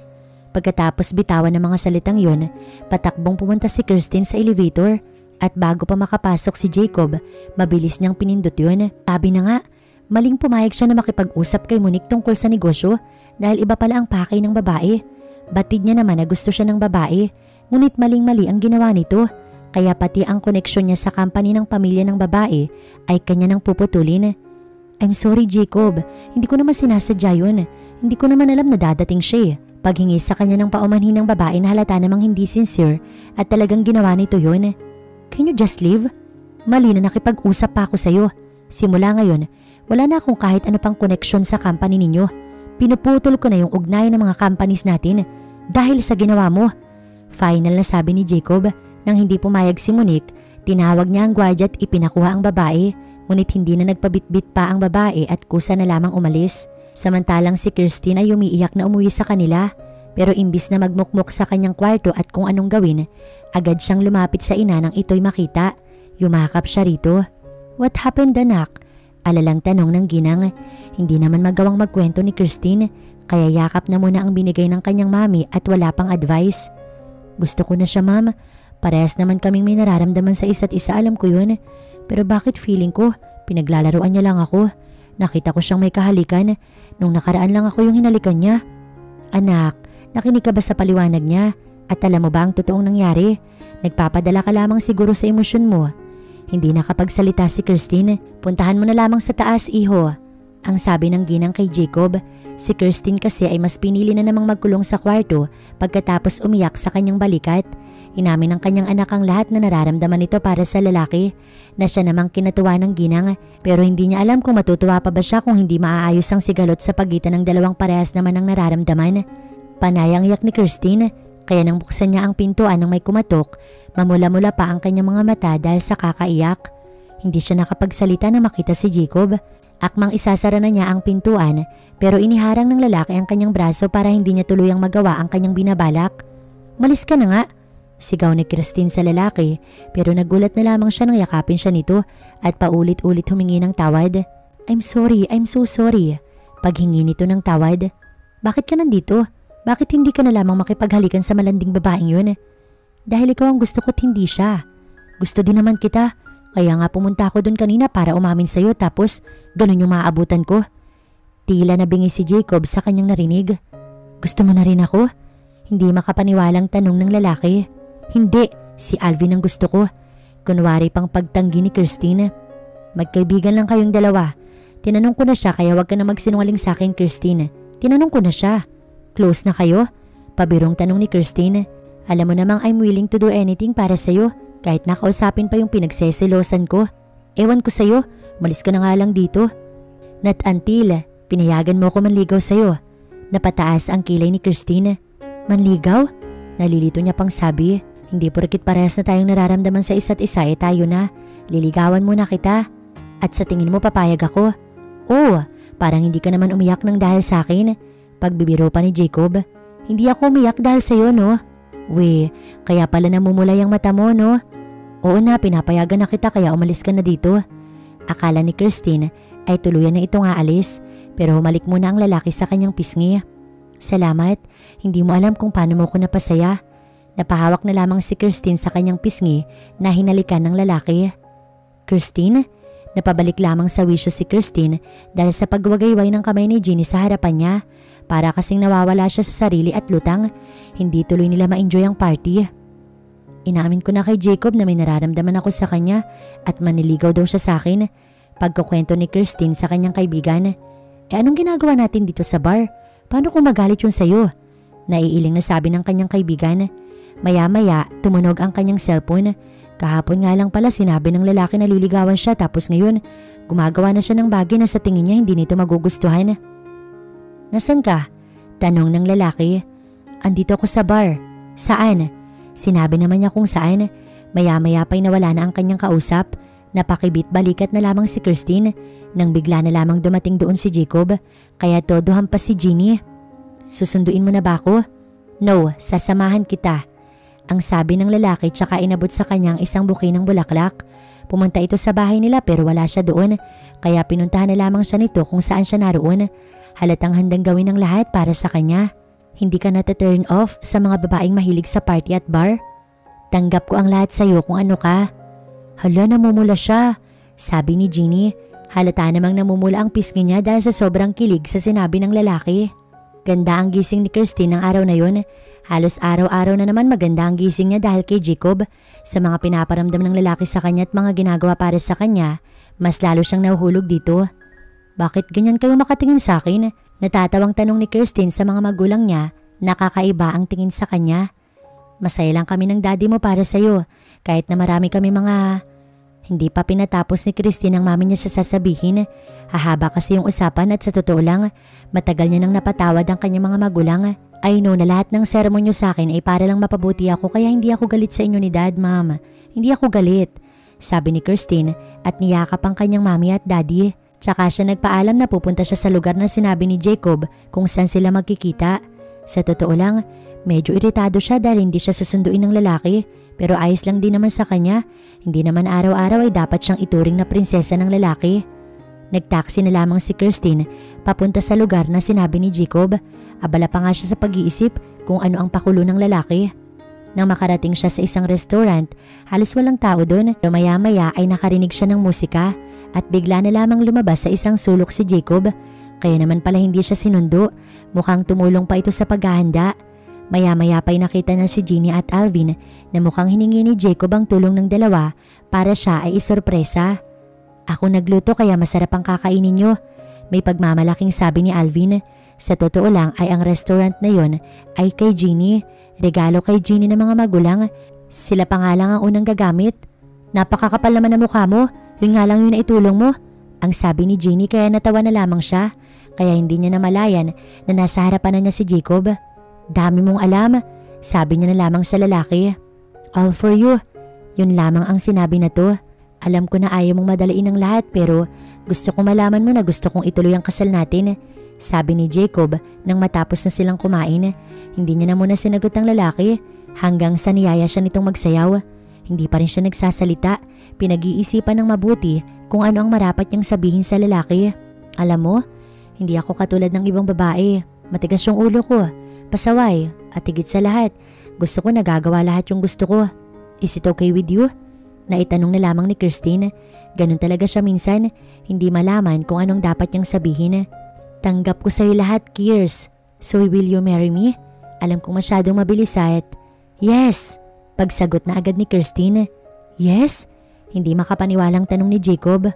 [SPEAKER 1] Pagkatapos bitawan ng mga salitang yun, patakbong pumunta si Kirstine sa elevator at bago pa makapasok si Jacob, mabilis niyang pinindot yun. Sabi na nga, maling pumayag siya na makipag-usap kay Monique tungkol sa negosyo dahil iba pala ang pakay ng babae. Batid niya naman na gusto siya ng babae, ngunit maling-mali ang ginawa nito. Kaya pati ang koneksyon niya sa company ng pamilya ng babae ay kanya nang puputulin. I'm sorry Jacob, hindi ko naman sinasadya yun. Hindi ko naman alam na dadating siya. Paghingi sa kanya ng paumanhin ng babae na halata namang hindi sincere at talagang ginawa nito yun. Can you just leave? Mali na nakipag-usap pa ako sa'yo. Simula ngayon, wala na akong kahit ano pang koneksyon sa company ninyo. Pinuputol ko na yung ugnayan ng mga companies natin dahil sa ginawa mo. Final na sabi ni Jacob. Nang hindi pumayag si Monique, tinawag niya ang gwardiya at ipinakuha ang babae, ngunit hindi na nagpabitbit pa ang babae at kusa na lamang umalis. Samantalang si Kirstine ay umiiyak na umuwi sa kanila, pero imbis na magmukmok sa kanyang kwarto at kung anong gawin, agad siyang lumapit sa ina nang ito'y makita. Yumakap siya rito. What happened, anak? Alalang tanong ng ginang. Hindi naman magawang magkwento ni Kirstine, kaya yakap na muna ang binigay ng kanyang mami at wala pang advice. Gusto ko na siya, ma'am. Parehas naman kaming may nararamdaman sa isa't isa, alam ko yun. Pero bakit feeling ko, pinaglalaroan niya lang ako. Nakita ko siyang may kahalikan. Nung nakaraan lang ako yung hinalikan niya. Anak, nakinig ka ba sa paliwanag niya? At alam mo ba ang totoong nangyari? Nagpapadala ka lamang siguro sa emosyon mo. Hindi nakapagsalita si Kirstine. Puntahan mo na lamang sa taas, iho. Ang sabi ng ginang kay Jacob. Si Kirstine kasi ay mas pinili na namang magkulong sa kwarto pagkatapos umiyak sa kanyang balikat. Inamin ng kanyang anak ang lahat na nararamdaman nito para sa lalaki na siya namang kinatuwa ng ginang, pero hindi niya alam kung matutuwa pa ba siya kung hindi maaayos ang sigalot sa pagitan ng dalawang parehas naman ng nararamdaman. Panay ang iyak ni Kirstine, kaya nang buksan niya ang pintuan ng may kumatok, mamula-mula pa ang kanyang mga mata dahil sa kakaiyak. Hindi siya nakapagsalita na makita si Jacob. Akmang isasara na niya ang pintuan, pero iniharang ng lalaki ang kanyang braso para hindi niya tuluyang magawa ang kanyang binabalak. Malis ka na nga! Sigaw ni Kirstine sa lalaki, pero nagulat na lamang siya nang yakapin siya nito at paulit-ulit humingi ng tawad. I'm so sorry. Paghingi nito ng tawad. Bakit ka nandito? Bakit hindi ka na lamang makipaghalikan sa malanding babaeng yun? Dahil ikaw ang gusto ko't hindi siya. Gusto din naman kita, kaya nga pumunta ako dun kanina para umamin sa'yo tapos ganun yung maaabutan ko. Tila nabingi si Jacob sa kanyang narinig. Gusto mo na rin ako? Hindi makapaniwalang tanong ng lalaki. Hindi, si Alvin ang gusto ko. Kunwari pang pagtanggi ni Kirstine. Magkaibigan lang kayong dalawa. Tinanong ko na siya kaya wag ka na magsinungaling sa akin, Kirstine. Tinanong ko na siya. Close na kayo? Pabirong tanong ni Kirstine. Alam mo namang I'm willing to do anything para sa'yo kahit nakausapin pa yung pinagseselosan ko. Ewan ko sa'yo, malis ka na nga lang dito. Not until pinayagan mo ko manligaw sa'yo. Napataas ang kilay ni Kirstine. Manligaw? Nalilito niya pang sabi. Hindi porkit parehas na tayong nararamdaman sa isa't isa tayo na. Liligawan muna kita. At sa tingin mo papayag ako? Oo, parang hindi ka naman umiyak ng dahil sa akin. Pagbibiro pa ni Jacob. Hindi ako umiyak dahil sa'yo, no? We, kaya pala namumulay ang mata mo, no? Oo na, pinapayagan na kita kaya umalis ka na dito. Akala ni Kirstine ay tuluyan na itong aalis, pero humalik muna ang lalaki sa kanyang pisngi. Salamat, hindi mo alam kung paano mo ko napasaya. Napahawak na lamang si Kirstine sa kanyang pisngi na hinalikan ng lalaki. Kirstine? Napabalik lamang sa wisyo si Kirstine dahil sa pagwagayway ng kamay ni Ginny sa harapan niya. Para kasing nawawala siya sa sarili at lutang. Hindi tuloy nila ma-enjoy ang party. Inamin ko na kay Jacob na may nararamdaman ako sa kanya at maniligaw daw siya sa akin. Pagkukwento ni Kirstine sa kanyang kaibigan. Anong ginagawa natin dito sa bar? Paano kung magalit yun sa'yo? Naiiling na sabi ng kanyang kaibigan. Maya-maya, tumunog ang kanyang cellphone. Kahapon nga lang pala sinabi ng lalaki na liligawan siya tapos ngayon, gumagawa na siya ng bagay na sa tingin niya hindi nito magugustuhan. Nasaan ka? Tanong ng lalaki. Andito ako sa bar. Saan? Sinabi naman niya kung saan. Maya-maya pa'y nawala na ang kanyang kausap. Napakibit balikat na lamang si Kirstine nang bigla na lamang dumating doon si Jacob. Kaya todo hampas si Ginny. Susunduin mo na ba ako? No, sasamahan kita. ang sabi ng lalaki tsaka inabot sa kanya ang isang buke ng bulaklak. Pumunta ito sa bahay nila pero wala siya doon, kaya pinuntahan na lamang siya nito kung saan siya naroon. Halatang handang gawin ng lahat para sa kanya. Hindi ka nata-turn off sa mga babaeng mahilig sa party at bar? Tanggap ko ang lahat sa'yo kung ano ka. Hala, namumula siya, sabi ni Jeannie. Halata namang namumula ang pisngi niya dahil sa sobrang kilig sa sinabi ng lalaki. Ganda ang gising ni Christine ng araw na yun. Halos araw-araw na naman maganda ang gising niya dahil kay Jacob. Sa mga pinaparamdam ng lalaki sa kanya at mga ginagawa para sa kanya, mas lalo siyang nahuhulog dito. Bakit ganyan kayo makatingin sa akin? Natatawang tanong ni Christine sa mga magulang niya. Nakakaiba ang tingin sa kanya. Masaya lang kami ng daddy mo para sa'yo, kahit na marami kami mga... Hindi pa pinatapos ni Christine ang mami niya sa sasabihin. Hahaba kasi yung usapan at sa totoo lang, matagal niya nang napatawad ang kanyang mga magulang. I know na lahat ng sermon niyo sa akin ay para lang mapabuti ako, kaya hindi ako galit sa inyo ni dad, ma'am. Hindi ako galit, sabi ni Christine at niyakap ang kanyang mami at daddy. Tsaka siya nagpaalam na pupunta siya sa lugar na sinabi ni Jacob kung saan sila magkikita. Sa totoo lang, medyo iritado siya dahil hindi siya susunduin ng lalaki, pero ayos lang din naman sa kanya. Hindi naman araw-araw ay dapat siyang ituring na prinsesa ng lalaki. Nagtaksi na lamang si Christine papunta sa lugar na sinabi ni Jacob. Abala pa nga siya sa pag-iisip kung ano ang pakulo ng lalaki. Nang makarating siya sa isang restaurant, halos walang tao doon. Maya-maya ay nakarinig siya ng musika at bigla na lamang lumabas sa isang sulok si Jacob. Kaya naman pala hindi siya sinundo. Mukhang tumulong pa ito sa paghahanda. Maya-maya pa'y nakita na si Jeannie at Alvin na mukhang hiningi ni Jacob ang tulong ng dalawa para siya ay isorpresa. Ako nagluto kaya masarap ang kakainin niyo, may pagmamalaking sabi ni Alvin. Sa totoo lang ay ang restaurant na yon ay kay Jeannie. Regalo kay Jeannie ng mga magulang. Sila pa nga lang ang unang gagamit. Napakakapal naman na mukha mo, yun nga lang yun na itulong mo, ang sabi ni Jeannie, kaya natawa na lamang siya. Kaya hindi niya namalayan na nasa harapan na niya si Jacob. Dami mong alam, sabi niya na lamang sa lalaki. All for you, yun lamang ang sinabi na to. Alam ko na ayaw mong madaliin ang lahat pero gusto kong malaman mo na gusto kong ituloy ang kasal natin, sabi ni Jacob nang matapos na silang kumain. Hindi niya na muna sinagot ang lalaki hanggang sa niyaya siya nitong magsayaw. Hindi pa rin siya nagsasalita, pinag-iisipan ng mabuti kung ano ang marapat niyang sabihin sa lalaki. Alam mo, hindi ako katulad ng ibang babae, matigas yung ulo ko, pasaway at higit sa lahat, gusto ko nagagawa lahat yung gusto ko. Is it okay with you? Naitanong na lamang ni Christine. Ganun talaga siya minsan, hindi malaman kung anong dapat niyang sabihin. Tanggap ko sa'yo lahat, Kiers. So will you marry me? Alam kong masyadong mabilis at... Yes! Pagsagot na agad ni Christine. Yes? Hindi makapaniwalang tanong ni Jacob.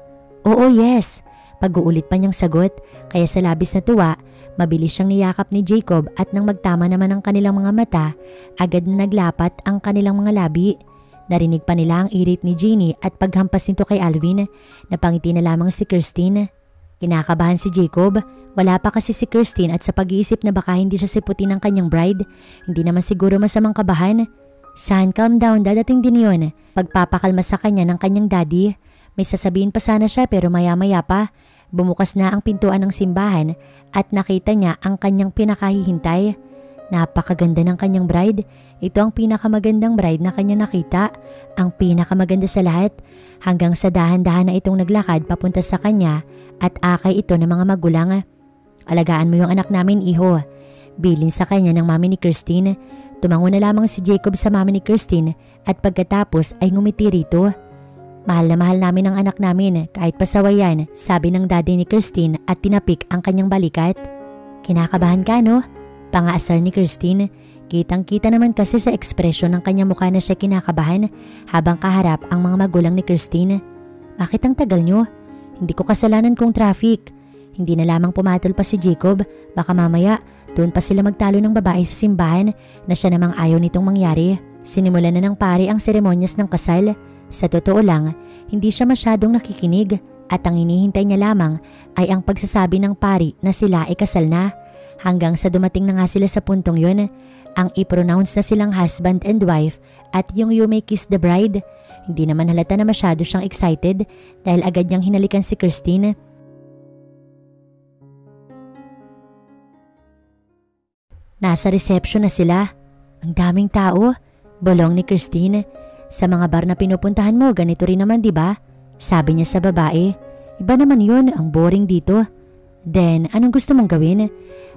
[SPEAKER 1] Oo, yes. Pag-uulit pa niyang sagot, kaya sa labis na tuwa, mabilis siyang niyakap ni Jacob at nang magtama naman ang kanilang mga mata, agad na naglapat ang kanilang mga labi. Narinig pa nila ang irit ni Jeannie at paghampas nito kay Alvin. Napangiti na lamang si Christine. Kinakabahan si Jacob. Wala pa kasi si Christine at sa pag-iisip na baka hindi siya siputin ng kanyang bride, hindi naman siguro masamang kabahan. Son, calm down, dadating din yun. Pagpapakalma sa kanya ng kanyang daddy. May sasabihin pa sana siya pero maya-maya pa, bumukas na ang pintuan ng simbahan at nakita niya ang kanyang pinakahihintay. Napakaganda ng kanyang bride. Ito ang pinakamagandang bride na kanya nakita. Ang pinakamaganda sa lahat. Hanggang sa dahan-dahan na itong naglakad papunta sa kanya at akay ito ng mga magulang. Alagaan mo yung anak namin, iho. Bilin sa kanya ng mami ni Christine. Tumango na lamang si Jacob sa mami ni Christine at pagkatapos ay ngumiti rito. Mahal na mahal namin ang anak namin kahit pasaway yan, sabi ng daddy ni Christine at tinapik ang kanyang balikat. Kinakabahan ka, no? Pangaasar ni Christine. Kitang-kita naman kasi sa ekspresyon ng kanyang mukha na siya kinakabahan habang kaharap ang mga magulang ni Christine. Bakit ang tagal nyo? Hindi ko kasalanan kung traffic. Hindi na lamang pumatol pa si Jacob. Baka mamaya doon pa sila magtalo ng babae sa simbahan na siya namang ayaw nitong mangyari. Sinimulan na ng pari ang seremonyas ng kasal. Sa totoo lang, hindi siya masyadong nakikinig at ang hinihintay niya lamang ay ang pagsasabi ng pari na sila ay kasal na. Hanggang sa dumating na nga sila sa puntong yun, ang i-pronounce na silang husband and wife at yung you may kiss the bride. Hindi naman halata na masyado siyang excited dahil agad niyang hinalikan si Christine. Nasa reception na sila. Ang daming tao. Bulong ni Christine. Sa mga bar na pinupuntahan mo, ganito rin naman, di ba? Sabi niya sa babae. Iba naman yun, ang boring dito. Then, anong gusto mong gawin?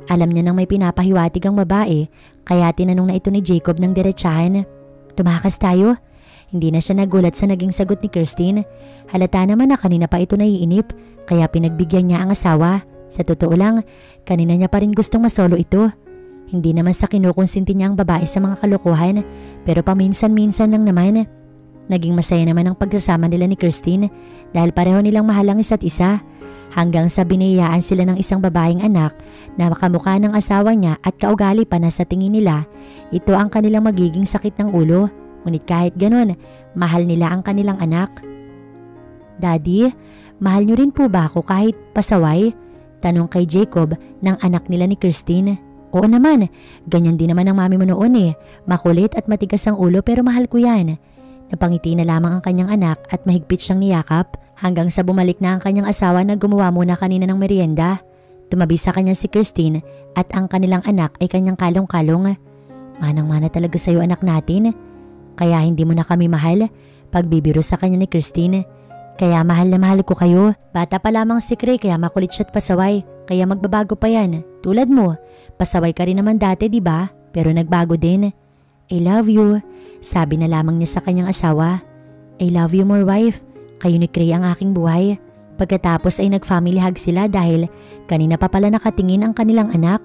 [SPEAKER 1] Alam niya nang may pinapahiwatig ang babae, kaya tinanong na ito ni Jacob ng diretsahan. Tumakas tayo? Hindi na siya nagulat sa naging sagot ni Christine. Halata naman na kanina pa ito naiinip, kaya pinagbigyan niya ang asawa. Sa totoo lang, kanina niya pa rin gustong masolo ito. Hindi naman sa kinukonsinti niya ang babae sa mga kalokohan, pero paminsan-minsan lang naman. Naging masaya naman ang pagsasama nila ni Christine dahil pareho nilang mahal ang isa't isa. Hanggang sa biniyayaan sila ng isang babaeng anak na makamukha ng asawa niya at kaugali pa na sa tingin nila, ito ang kanilang magiging sakit ng ulo. Ngunit kahit ganun, mahal nila ang kanilang anak. Daddy, mahal niyo rin po ba ako kahit pasaway? Tanong kay Jacob ng anak nila ni Christine. Oo naman, ganyan din naman ang mami mo noon eh. Makulit at matigas ang ulo pero mahal ko yan. Napangiti na lamang ang kanyang anak at mahigpit siyang niyakap hanggang sa bumalik na ang kanyang asawa na gumawa muna kanina ng merienda. Tumabi sa kanya si Christine at ang kanilang anak ay kanyang kalong-kalong. Manang-mana talaga sa'yo anak natin. Kaya hindi mo na kami mahal, pagbibiro sa kanya ni Christine. Kaya mahal na mahal ko kayo. Bata pa lamang si Cray kaya makulit siya't pasaway. Kaya magbabago pa yan. Tulad mo, pasaway ka rin naman dati di ba? Pero nagbago din. I love you, sabi na lamang niya sa kanyang asawa. I love you more wife. Kayo ni Cray ang aking buhay. Pagkatapos ay nag-family hug sila dahil kanina pa pala nakatingin ang kanilang anak.